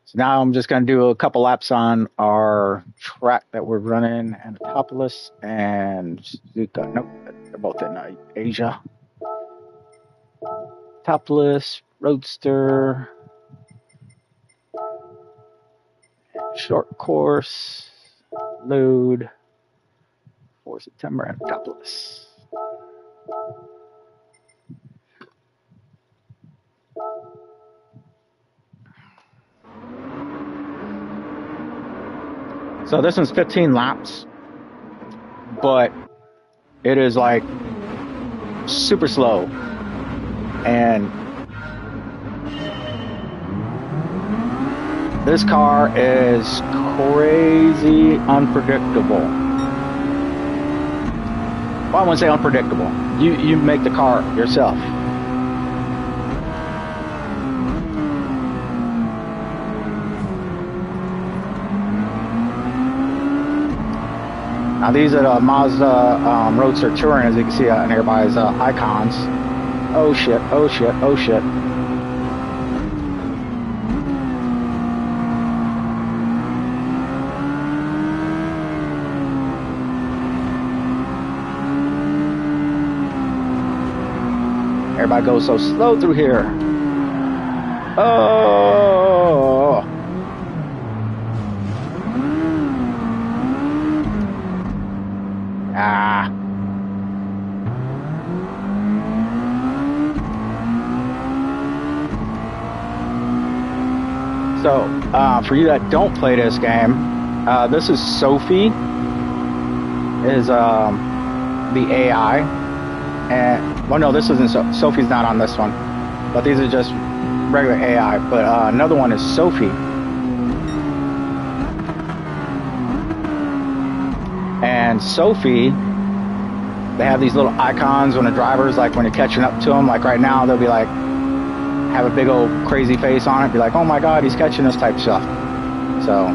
So now I'm just going to do a couple laps on our track that we're running, Anatopolis and Suzuka. Nope, they're both in Asia. Anatopolis, Roadster, short course, load, 4 September, Anatopolis. So this one's 15 laps, but it is like super slow. And this car is crazy unpredictable. Well, I wouldn't say unpredictable. You make the car yourself. Now these are the Mazda Roadster Touring, as you can see on everybody's icons. Oh shit, oh shit, oh shit. Everybody goes so slow through here. Oh! Ah. So, for you that don't play this game, this is Sophie, is the AI, and well, no, this isn't. Sophie's not on this one, but these are just regular AI. But another one is Sophie, and Sophie, they have these little icons when the drivers, like when you're catching up to them, like right now, they'll be like, have a big old crazy face on it, be like, oh my god, he's catching us type stuff. So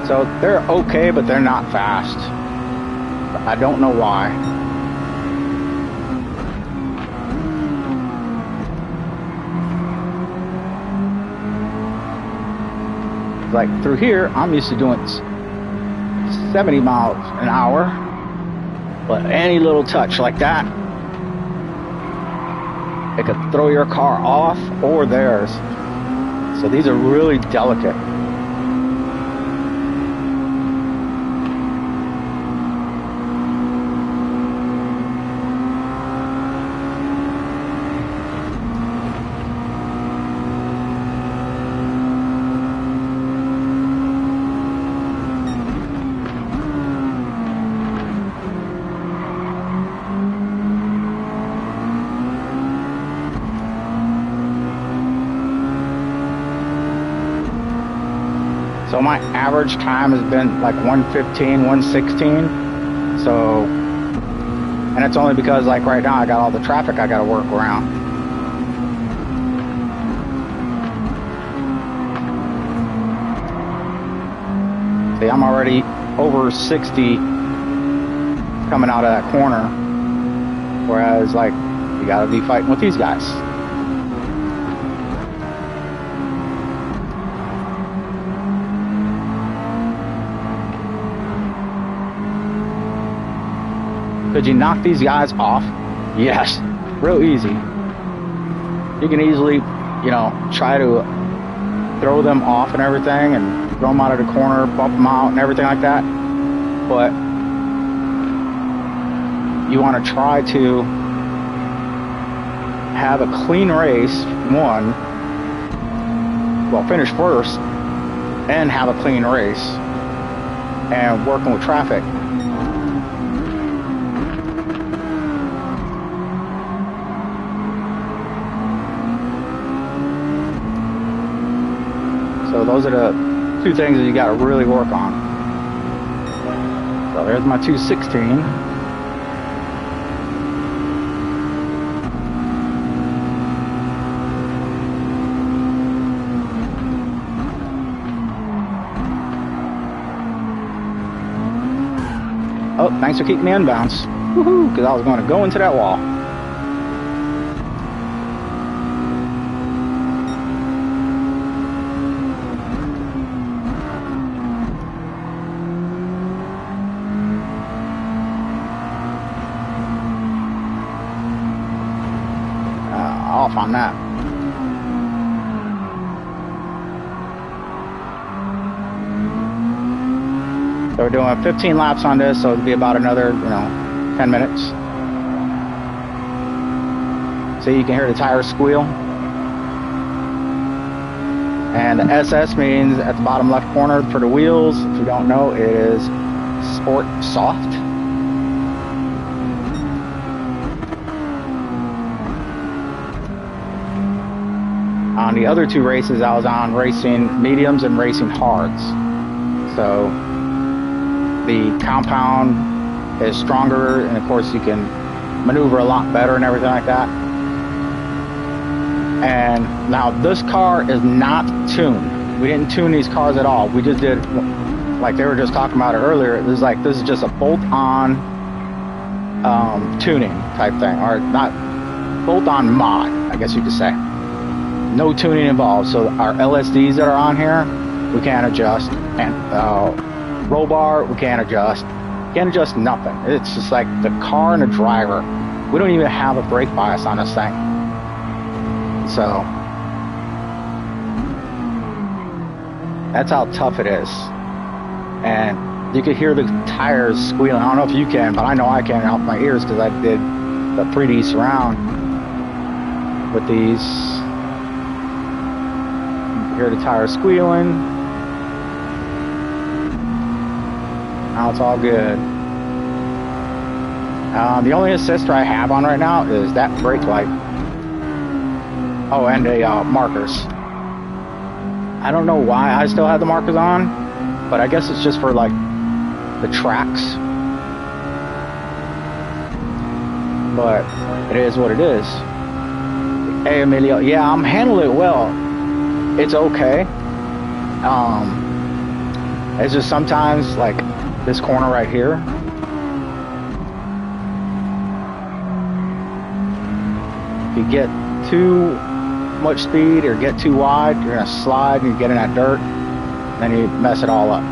so they're okay, but they're not fast. I don't know why. Like through here, I'm used to doing 70 miles an hour, but any little touch like that, it could throw your car off or theirs. So these are really delicate. So my average time has been like 115, 116. So, and it's only because like right now I got all the traffic I got to work around. See, I'm already over 60 coming out of that corner. Whereas like, you got to be fighting with these guys. Could you knock these guys off? Yes, real easy. You can easily, you know, try to throw them off and everything and throw them out of the corner, bump them out and everything like that. But you want to try to have a clean race, one, well, finish first and have a clean race and working with traffic. So those are the two things that you got to really work on. So there's my 216. Oh, thanks for keeping me in bounds. Woohoo, because I was going to go into that wall. Off on that. So we're doing 15 laps on this, so it'll be about another, 10 minutes. See, you can hear the tires squeal. And the SS means at the bottom left corner for the wheels. If you don't know, it is Sport Soft. On the other two races, I was on racing mediums and racing hards. So the compound is stronger, and of course you can maneuver a lot better and everything like that. And now this car is not tuned. We didn't tune these cars at all. We just did, like they were just talking about it earlier, it was like this is just a bolt-on tuning type thing, or not bolt-on mod, I guess you could say. No tuning involved. So our LSDs that are on here, we can't adjust, and roll bar, we can't adjust. Can't adjust nothing. It's just like the car and the driver. We don't even have a brake bias on this thing. So that's how tough it is. And you could hear the tires squealing. I don't know if you can, but I know I can out my ears because I did the 3D surround with these. You can hear the tires squealing. Now it's all good. The only assistor I have on right now is that brake light. Oh, and the markers. I don't know why I still have the markers on, but I guess it's just for like the tracks. But it is what it is. Hey Emilio, yeah, I'm handling it well. It's okay. It's just sometimes like this corner right here. If you get too much speed or get too wide, you're gonna slide and you get in that dirt, then you mess it all up.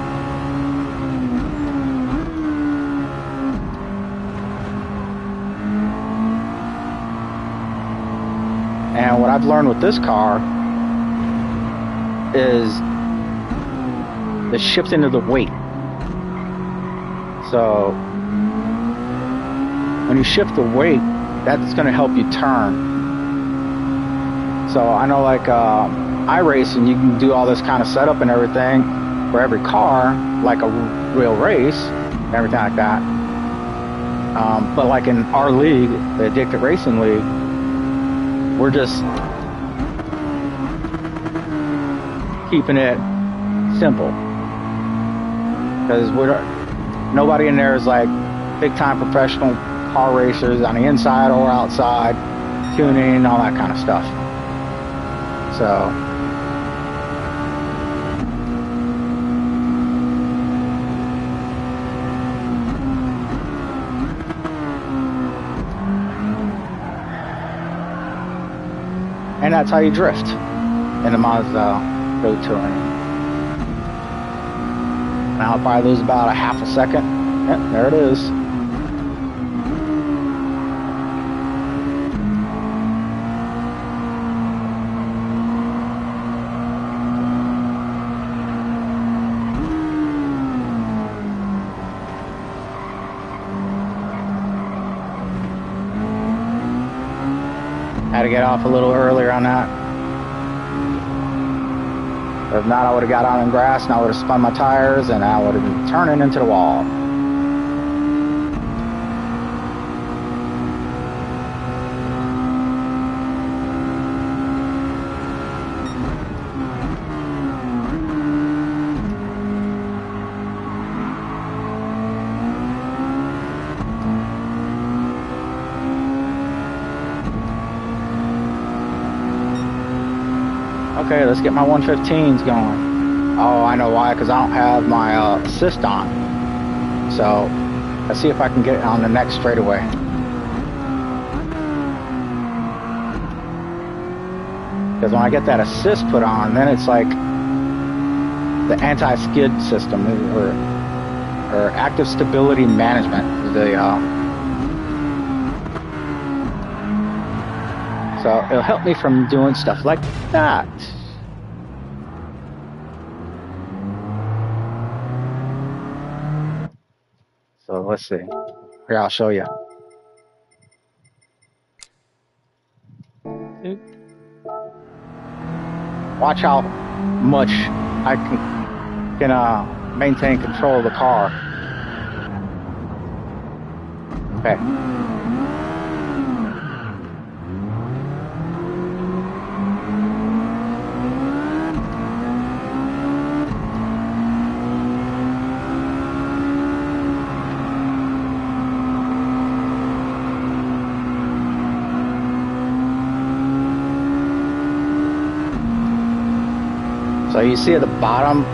And what I've learned with this car is the shifting of the weight. So when you shift the weight, that's going to help you turn. So I know like iRacing, you can do all this kind of setup and everything for every car, like a real race and everything like that. But like in our league, the Addicted Racing League, we're just keeping it simple. Because nobody in there is like big time professional car racers on the inside or outside, tuning, all that kind of stuff. So and that's how you drift in the Mazda Pro Touring. Now I'll probably lose about a half a second. Yep, there it is. Had to get off a little earlier on that. If not, I would have got on in grass and I would have spun my tires and I would have been turning into the wall. Okay, let's get my 115s going. Oh, I know why, because I don't have my assist on. So, let's see if I can get it on the next straightaway. Because when I get that assist put on, then it's like the anti-skid system, or active stability management. So, it'll help me from doing stuff like that. So let's see. Here, I'll show you. Watch how much I can maintain control of the car. Okay. So you see at the bottom,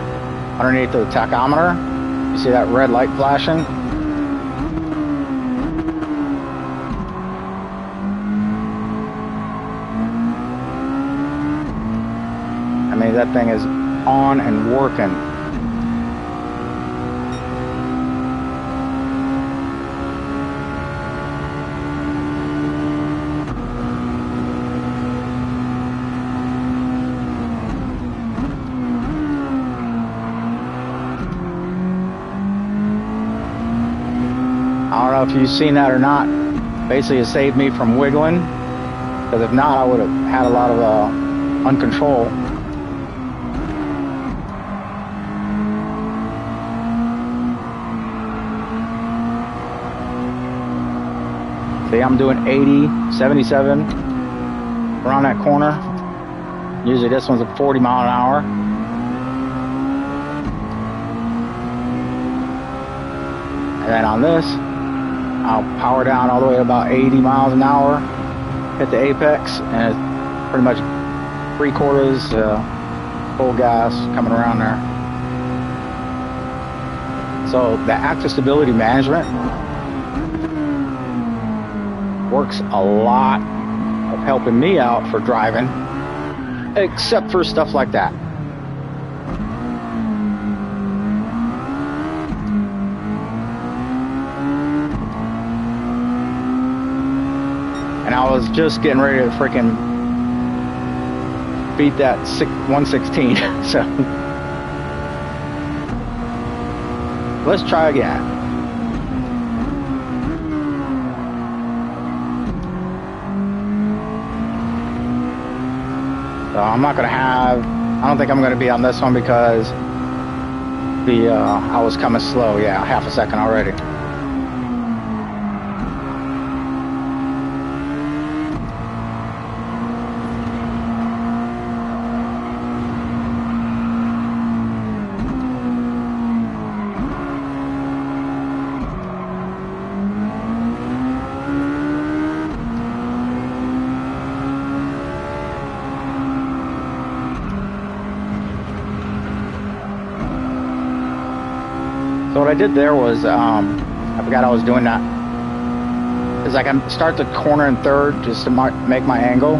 underneath the tachometer, you see that red light flashing? I mean, that thing is on and working. I don't know if you've seen that or not. Basically, it saved me from wiggling, because if not, I would have had a lot of uncontrol. See, I'm doing 80, 77 around that corner. Usually this one's at 40 mile an hour. And then on this, I'll power down all the way to about 80 miles an hour, hit the apex, and it's pretty much 3/4 full gas coming around there. So the active stability management works a lot of helping me out for driving, except for stuff like that. And I was just getting ready to freaking beat that 116. So let's try again. So I'm not gonna have, I don't think I'm gonna be on this one because I was coming slow. Yeah, half a second already. So what I did there was, I forgot I was doing that, is I can start the corner in third just to make my angle,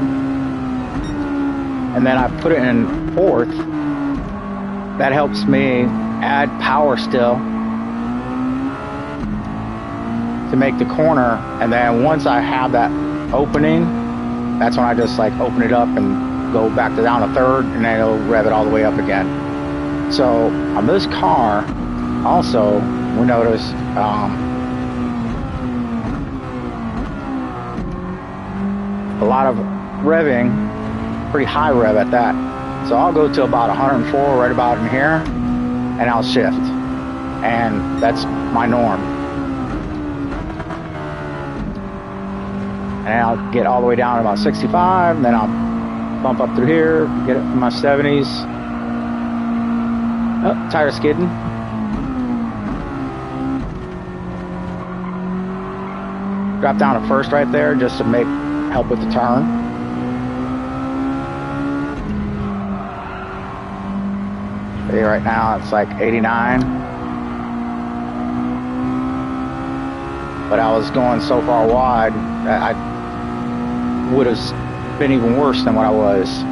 and then I put it in fourth. That helps me add power still to make the corner, and then once I have that opening, that's when I just like open it up and go back to down to third, and then it'll rev it all the way up again. So on this car, also, we notice a lot of revving, pretty high rev at that. So I'll go to about 104 right about in here, and I'll shift. And that's my norm. And I'll get all the way down to about 65, and then I'll bump up through here, get it in my 70s. Oh, tire skidding. Drop down to first right there just to help with the turn. See, right now it's like 89. But I was going so far wide that I would have been even worse than what I was.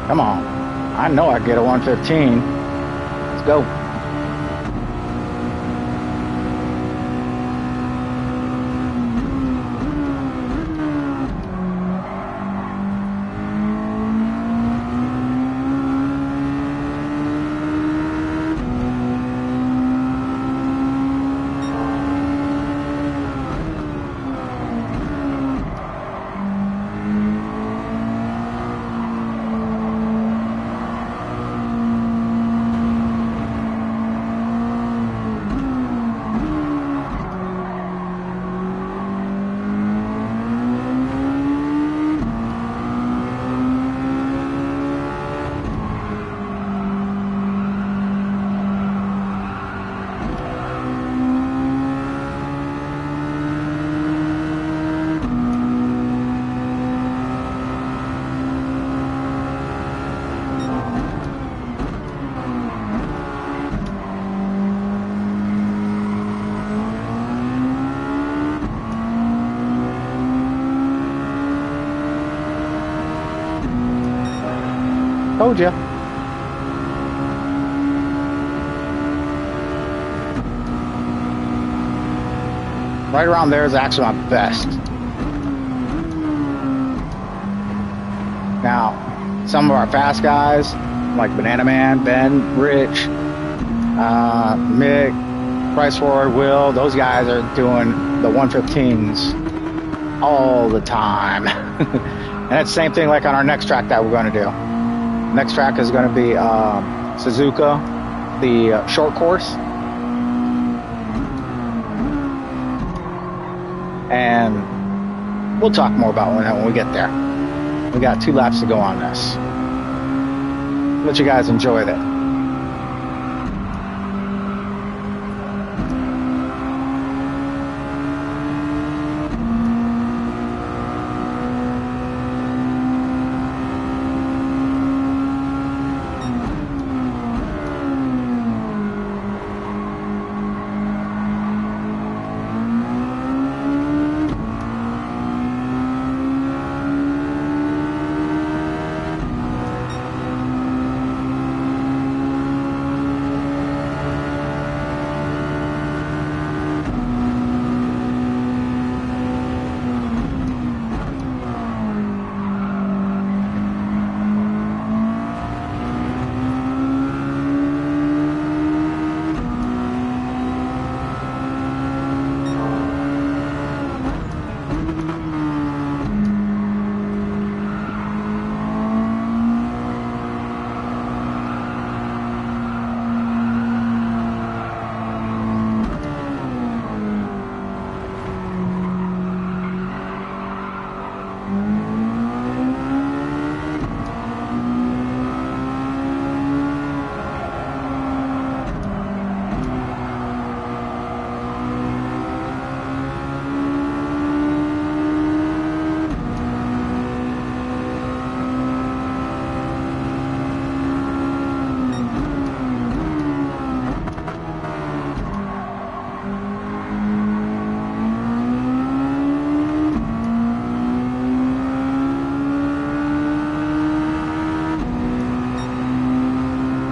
Come on. I know I get a 115. Let's go. Told you. Right around there is actually my best. Now, some of our fast guys, like Banana Man, Ben, Rich, Mick, Price Ford, Will, those guys are doing the 115s all the time. And it's the same thing like on our next track that we're going to do. Next track is going to be Suzuka, the short course. And we'll talk more about that when we get there. We got 2 laps to go on this. Let you guys enjoy that.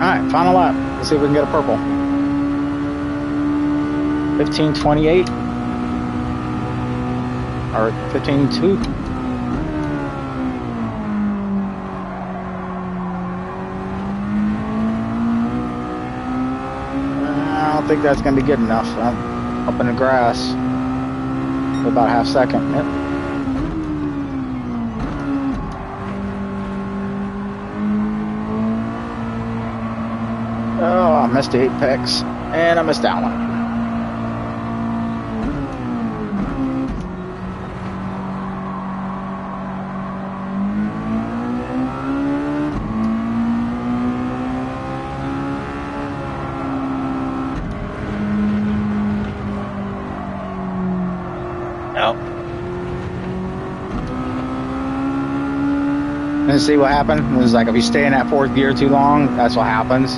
Alright, final lap. Let's see if we can get a purple. 15:28 or 15:2. I don't think that's going to be good enough. I'm up in the grass for about a half second. Yep. Oh, I missed the apex, and I missed that one. Nope. And see what happened? It was like if you stay in that 4th gear too long, that's what happens.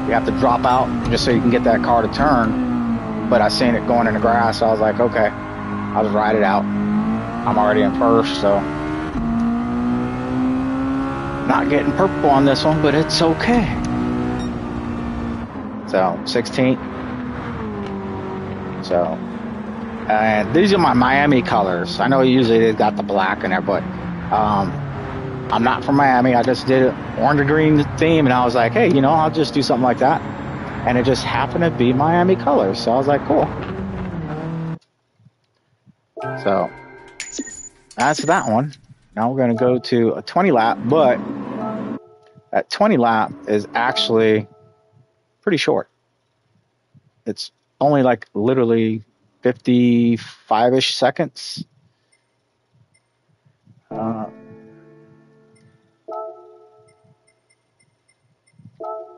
You have to drop out just so you can get that car to turn. But I seen it going in the grass, so I was like, okay, I'll just ride it out. I'm already in first, so not getting purple on this one, but it's okay. So 16th. So, and these are my Miami colors. I know usually they've got the black in there, but I'm not from Miami. I just did an orange and green theme, and I was like, hey, you know, I'll just do something like that. And it just happened to be Miami colors. So I was like, cool. So that's that one. Now we're going to go to a 20 lap, but that 20 lap is actually pretty short. It's only like literally 55-ish seconds.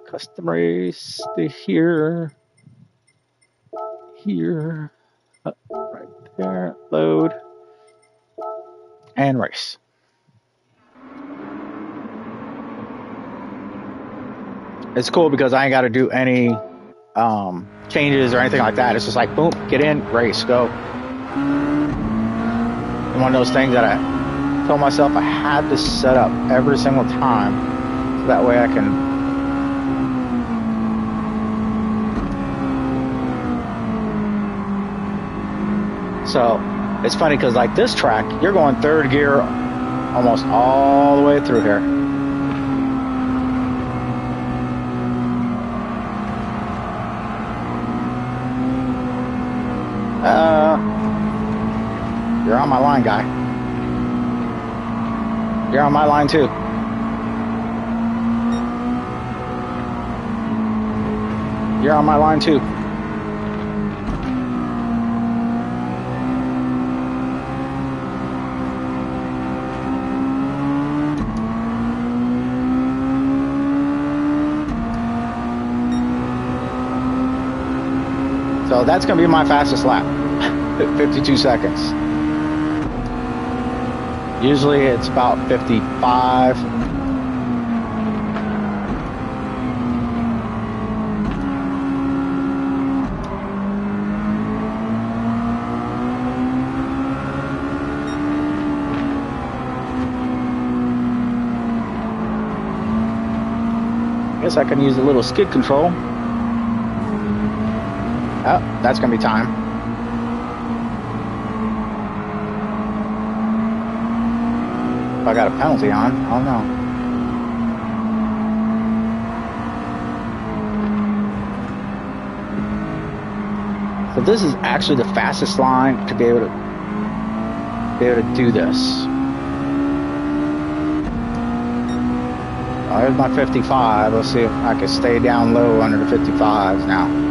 Custom race, here, right there, load, and race. It's cool because I ain't got to do any changes or anything like that. It's just like, boom, get in, race, go. And one of those things that I told myself I had to set up every single time That way I can... So, it's funny because like this track, you're going third gear almost all the way through here. You're on my line, guy. You're on my line too. You're on my line too. So that's going to be my fastest lap, 52 seconds. Usually it's about 55. I guess I can use a little skid control. Oh, that's going to be time. If I got a penalty on, oh no. So this is actually the fastest line to be able to do this. Oh, here's my 55. Let's see if I can stay down low under the 55s now.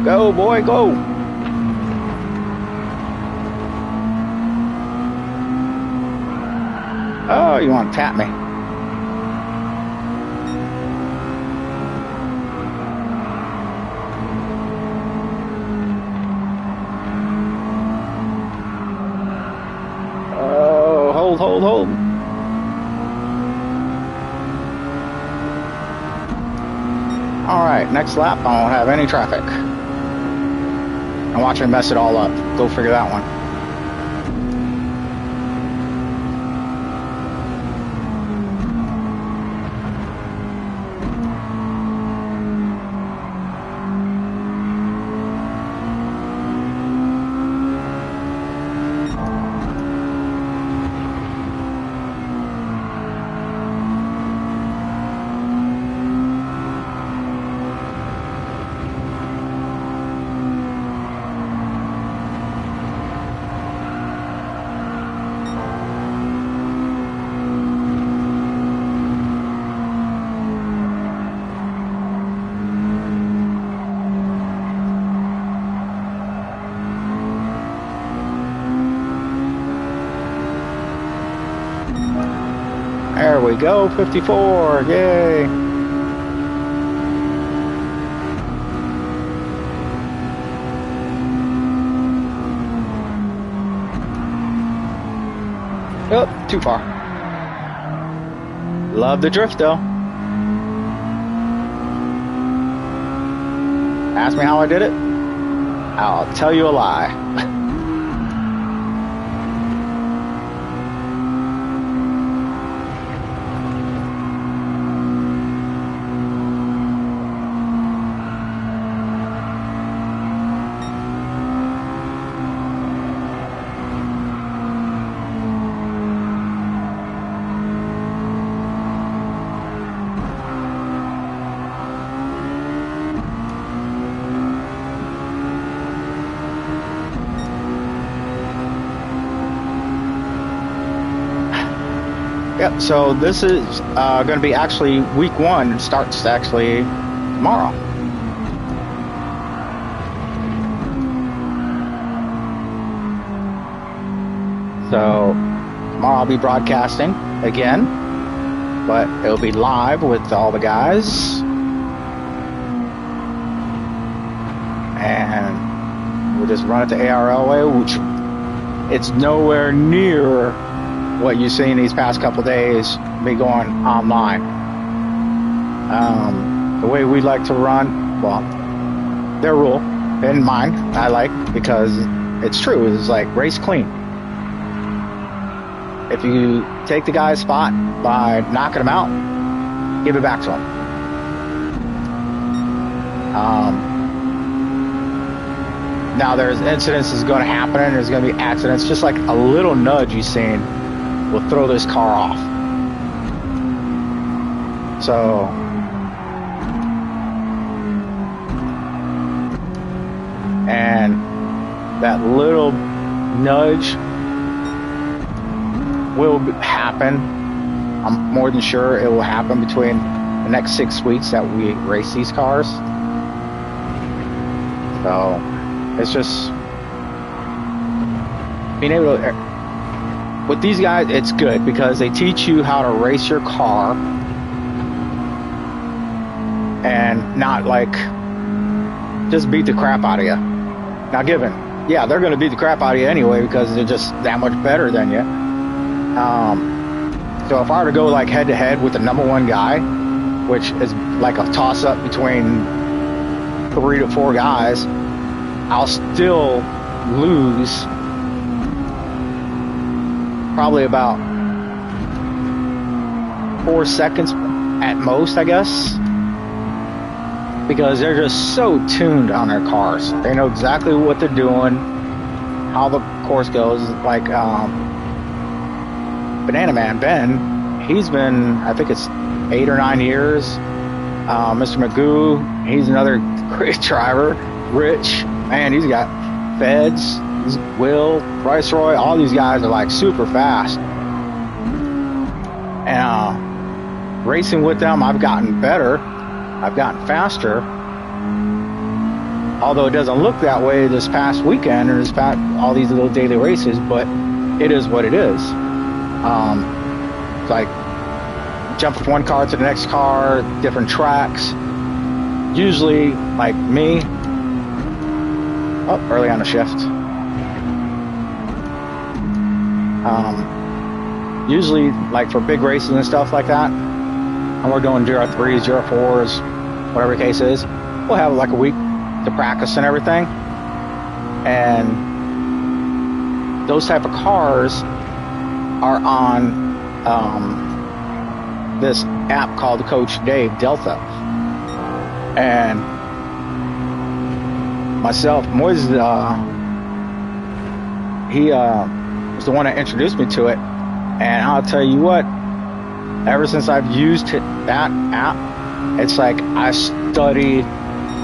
Go, boy, go. Oh, you want to tap me. Oh, hold. All right, next lap, I won't have any traffic. And watch me mess it all up. Go figure that one. There we go, 54, yay. Oh, too far. Love the drift though. Ask me how I did it? I'll tell you a lie. Yep, so this is going to be actually week 1. It starts actually tomorrow. So tomorrow I'll be broadcasting again, but it'll be live with all the guys. And We'll just run it the ARL way, which it's nowhere near what you've seen these past couple days, me going online. The way we like to run, well, their rule, and mine, I like, because it's true, it's like race clean. If you take the guy's spot by knocking him out, give it back to him. Now there's incidents that's going to happen, and there's going to be accidents. Just like a little nudge you've seen will throw this car off. So and that little nudge will happen. I'm more than sure it will happen between the next 6 weeks that we race these cars. So it's just being able to, with these guys, it's good because they teach you how to race your car and not like just beat the crap out of you. Now given, yeah, they're going to beat the crap out of you anyway because they're just that much better than you. So if I were to go like head to head with the number one guy, which is like a toss up between 3 to 4 guys, I'll still lose probably about 4 seconds at most, I guess, because they're just so tuned on their cars. They know exactly what they're doing, how the course goes. Like Banana Man Ben, he's been, I think it's 8 or 9 years. Mr. Magoo, he's another great driver. Rich, man, he's got Feds, Will, Bryce Roy, all these guys are like super fast. And racing with them, I've gotten better. I've gotten faster. Although it doesn't look that way this past weekend or this past all these little daily races, but it is what it is. It's like jump from one car to the next car, different tracks. Usually, like me, early on the shift. Usually, like for big races and stuff like that, and we're doing 0-3s, 0-4s, whatever the case is, we'll have like a week to practice and everything. And those type of cars are on this app called Coach Dave Delta. And myself, Moise, he was the one that introduced me to it. And I'll tell you what, ever since I've used that app, it's like I studied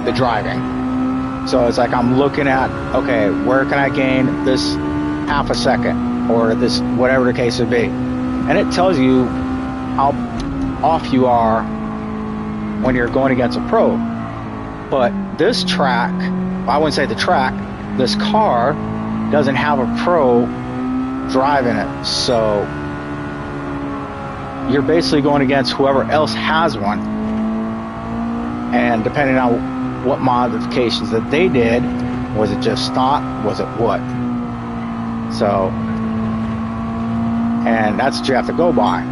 the driving. So it's like I'm looking at, okay, where can I gain this half a second or this whatever the case would be. And it tells you how off you are when you're going against a pro. But this track, I wouldn't say the track, this car doesn't have a pro driving it. So you're basically going against whoever else has one. And depending on what modifications that they did, was it just stock? Was it what? So, and that's what you have to go by.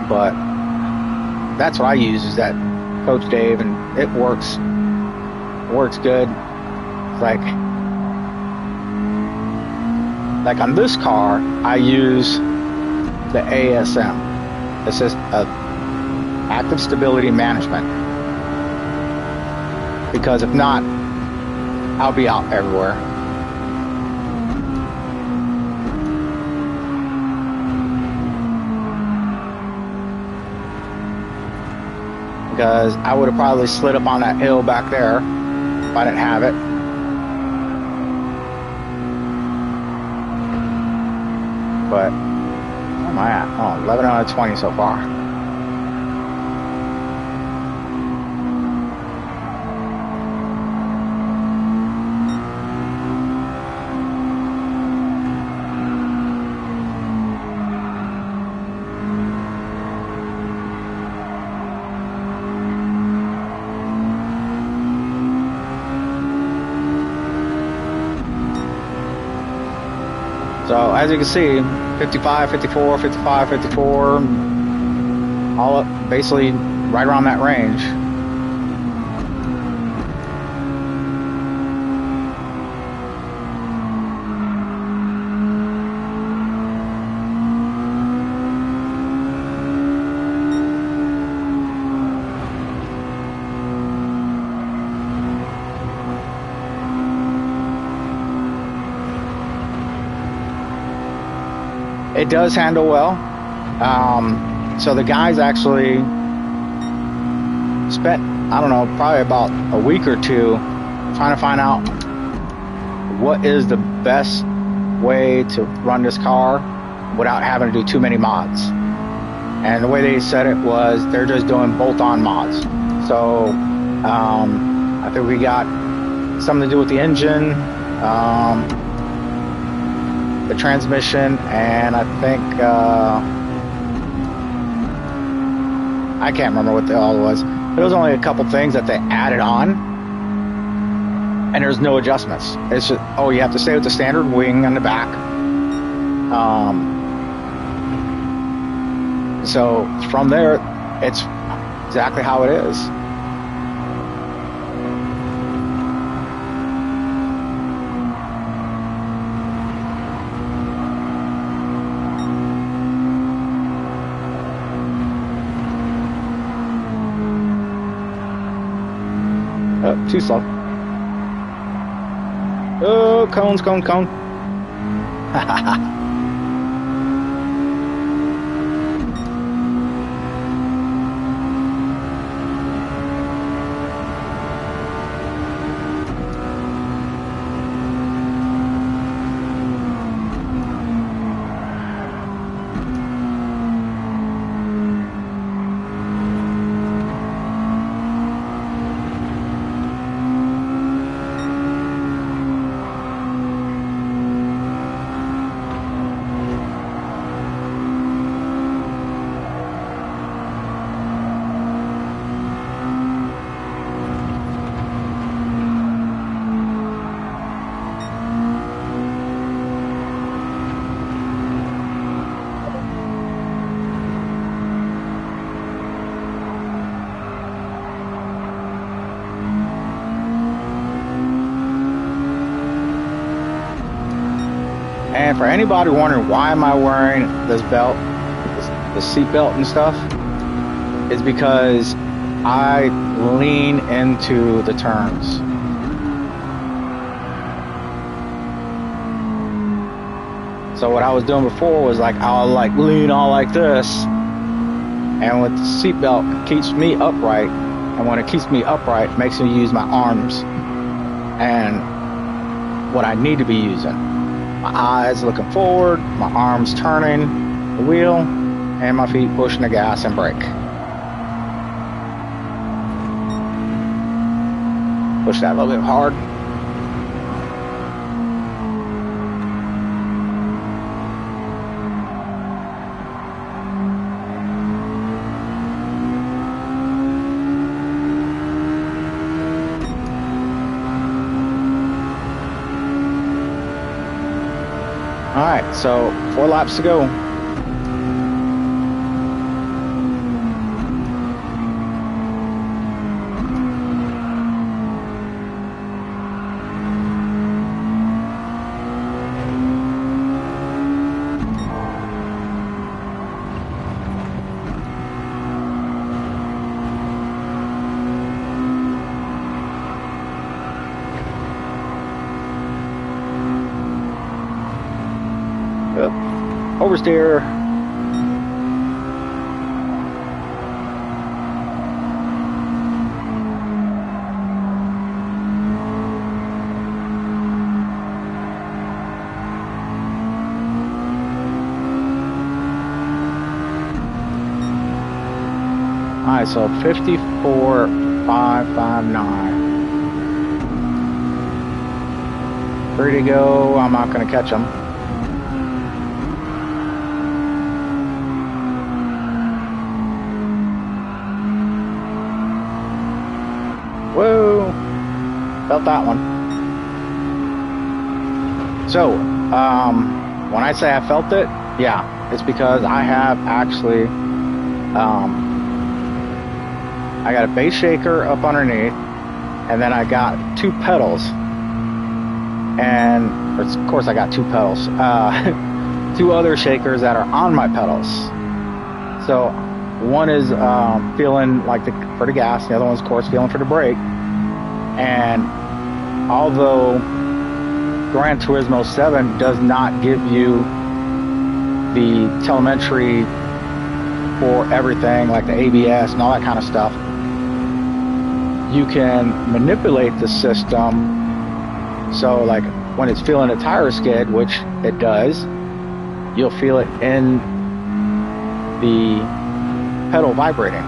But that's what I use, is that Coach Dave, and it works good. Like on this car, I use the ASM. This is Active Stability Management. Because if not, I'll be out everywhere. Because I would have probably slid up on that hill back there if I didn't have it. But where am I at? Oh, 11 out of 20 so far. So as you can see, 55, 54, 55, 54, all up basically right around that range. It does handle well. So the guys actually spent, I don't know, probably about a week or two trying to find out what is the best way to run this car without having to do too many mods. And the way they said it was they're just doing bolt-on mods. So I think we got something to do with the engine, the transmission, and I think I can't remember what the all was. There was only a couple things that they added on, and there's no adjustments. It's just, oh, you have to stay with the standard wing on the back. So from there, it's exactly how it is. Too slow. Oh, cones, cone, cone. And for anybody wondering why am I wearing this belt, the seat belt and stuff, is because I lean into the turns. So what I was doing before was like I'll like lean all like this, and with the seat belt it keeps me upright, and when it keeps me upright it makes me use my arms and what I need to be using. My eyes looking forward, my arms turning the wheel, and my feet pushing the gas and brake. Push that a little bit hard. Alright, so 4 laps to go. Oversteer. Alright, so 54,559. 3 to go. I'm not going to catch them. Whoa, felt that one. So, when I say I felt it, yeah, it's because I have actually, I got a bass shaker up underneath, and then I got 2 pedals, and of course I got 2 pedals, 2 other shakers that are on my pedals. So one is feeling like for the gas, the other one's of course feeling for the brake. And although Gran Turismo 7 does not give you the telemetry for everything, like the ABS and all that kind of stuff, you can manipulate the system. So like when it's feeling a tire skid, which it does, you'll feel it in the pedal vibrating.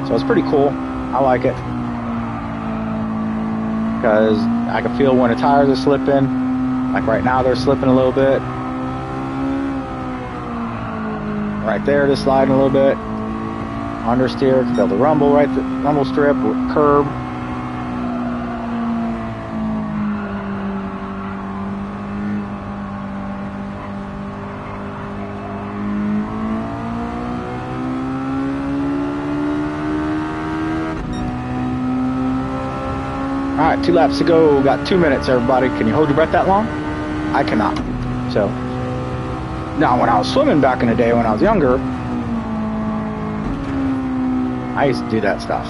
So it's pretty cool. I like it because I can feel when the tires are slipping. Like right now they're slipping a little bit. Right there they're sliding a little bit. Understeer, feel the rumble, right, the rumble strip, curb. All right, 2 laps to go. Got 2 minutes, everybody. Can you hold your breath that long? I cannot. So, now when I was swimming back in the day when I was younger, I used to do that stuff.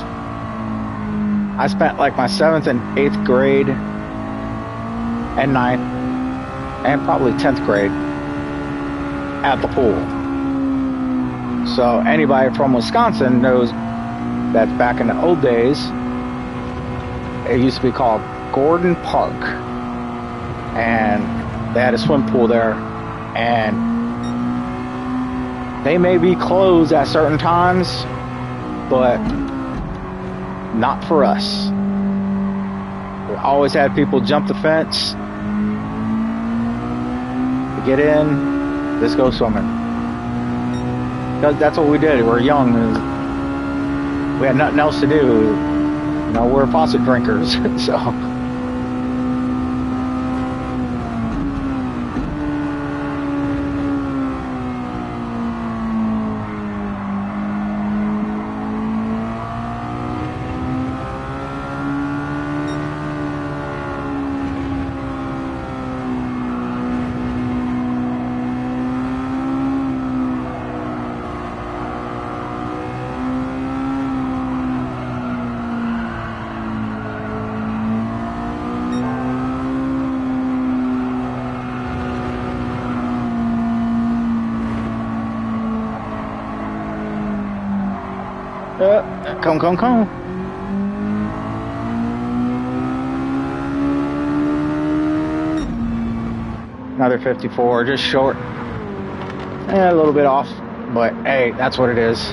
I spent like my 7th and 8th grade and 9th and probably 10th grade at the pool. So anybody from Wisconsin knows that back in the old days, it used to be called Gordon Park, and they had a swim pool there, and they may be closed at certain times, but not for us. We always had people jump the fence to get in, just go swimming. Because that's what we did. We were young, we had nothing else to do. You know, we're faucet drinkers, so. Come. Another 54, just short. A little bit off, but hey, that's what it is.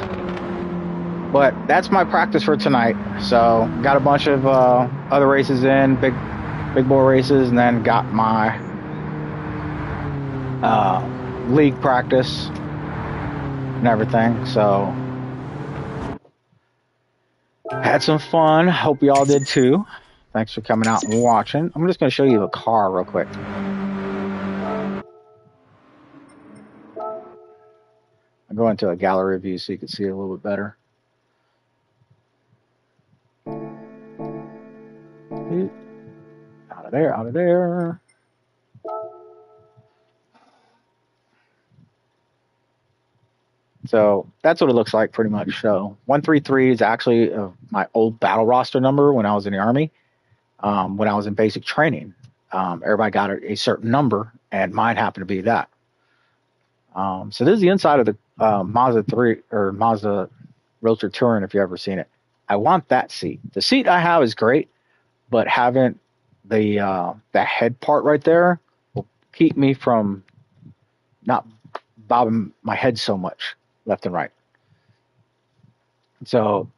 But that's my practice for tonight. So got a bunch of other races in, big boy races, and then got my league practice and everything. So had some fun. Hope y'all did too. Thanks for coming out and watching. I'm just going to show you the car real quick. I'll go into a gallery view so you can see it a little bit better. Out of there. So that's what it looks like pretty much. So 133 is actually my old battle roster number when I was in the Army. When I was in basic training, everybody got a certain number, and mine happened to be that. So this is the inside of the Mazda 3 or Mazda Roadster Touring, if you've ever seen it. I want that seat. The seat I have is great, but having the head part right there will keep me from not bobbing my head so much left and right. So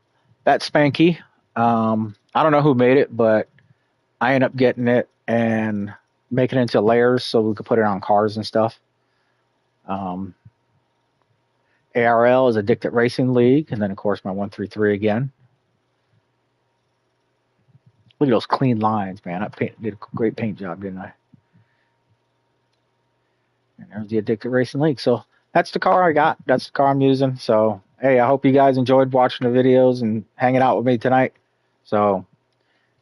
that's spanky. I don't know who made it, but I ended up getting it and making it into layers so we could put it on cars and stuff. ARL is Addicted Racing League, and then of course my 133 again. Look at those clean lines, man. I did a great paint job, didn't I? And there's the Addicted Racing League. So that's the car I got. That's the car I'm using. So, hey, I hope you guys enjoyed watching the videos and hanging out with me tonight. So,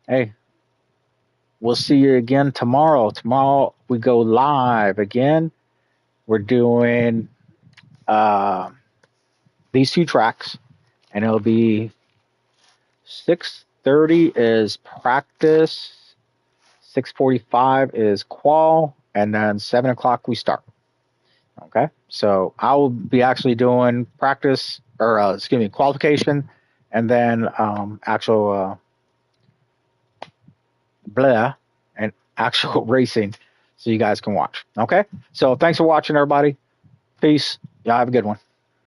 hey, we'll see you again tomorrow. Tomorrow we go live again. We're doing these two tracks, and it'll be 6:30 is practice, 6:45 is qual, and then 7 o'clock we start. Okay, so I will be actually doing practice, or qualification, and then actual blah and actual racing, so you guys can watch. Okay, so thanks for watching, everybody. Peace. Y'all have a good one.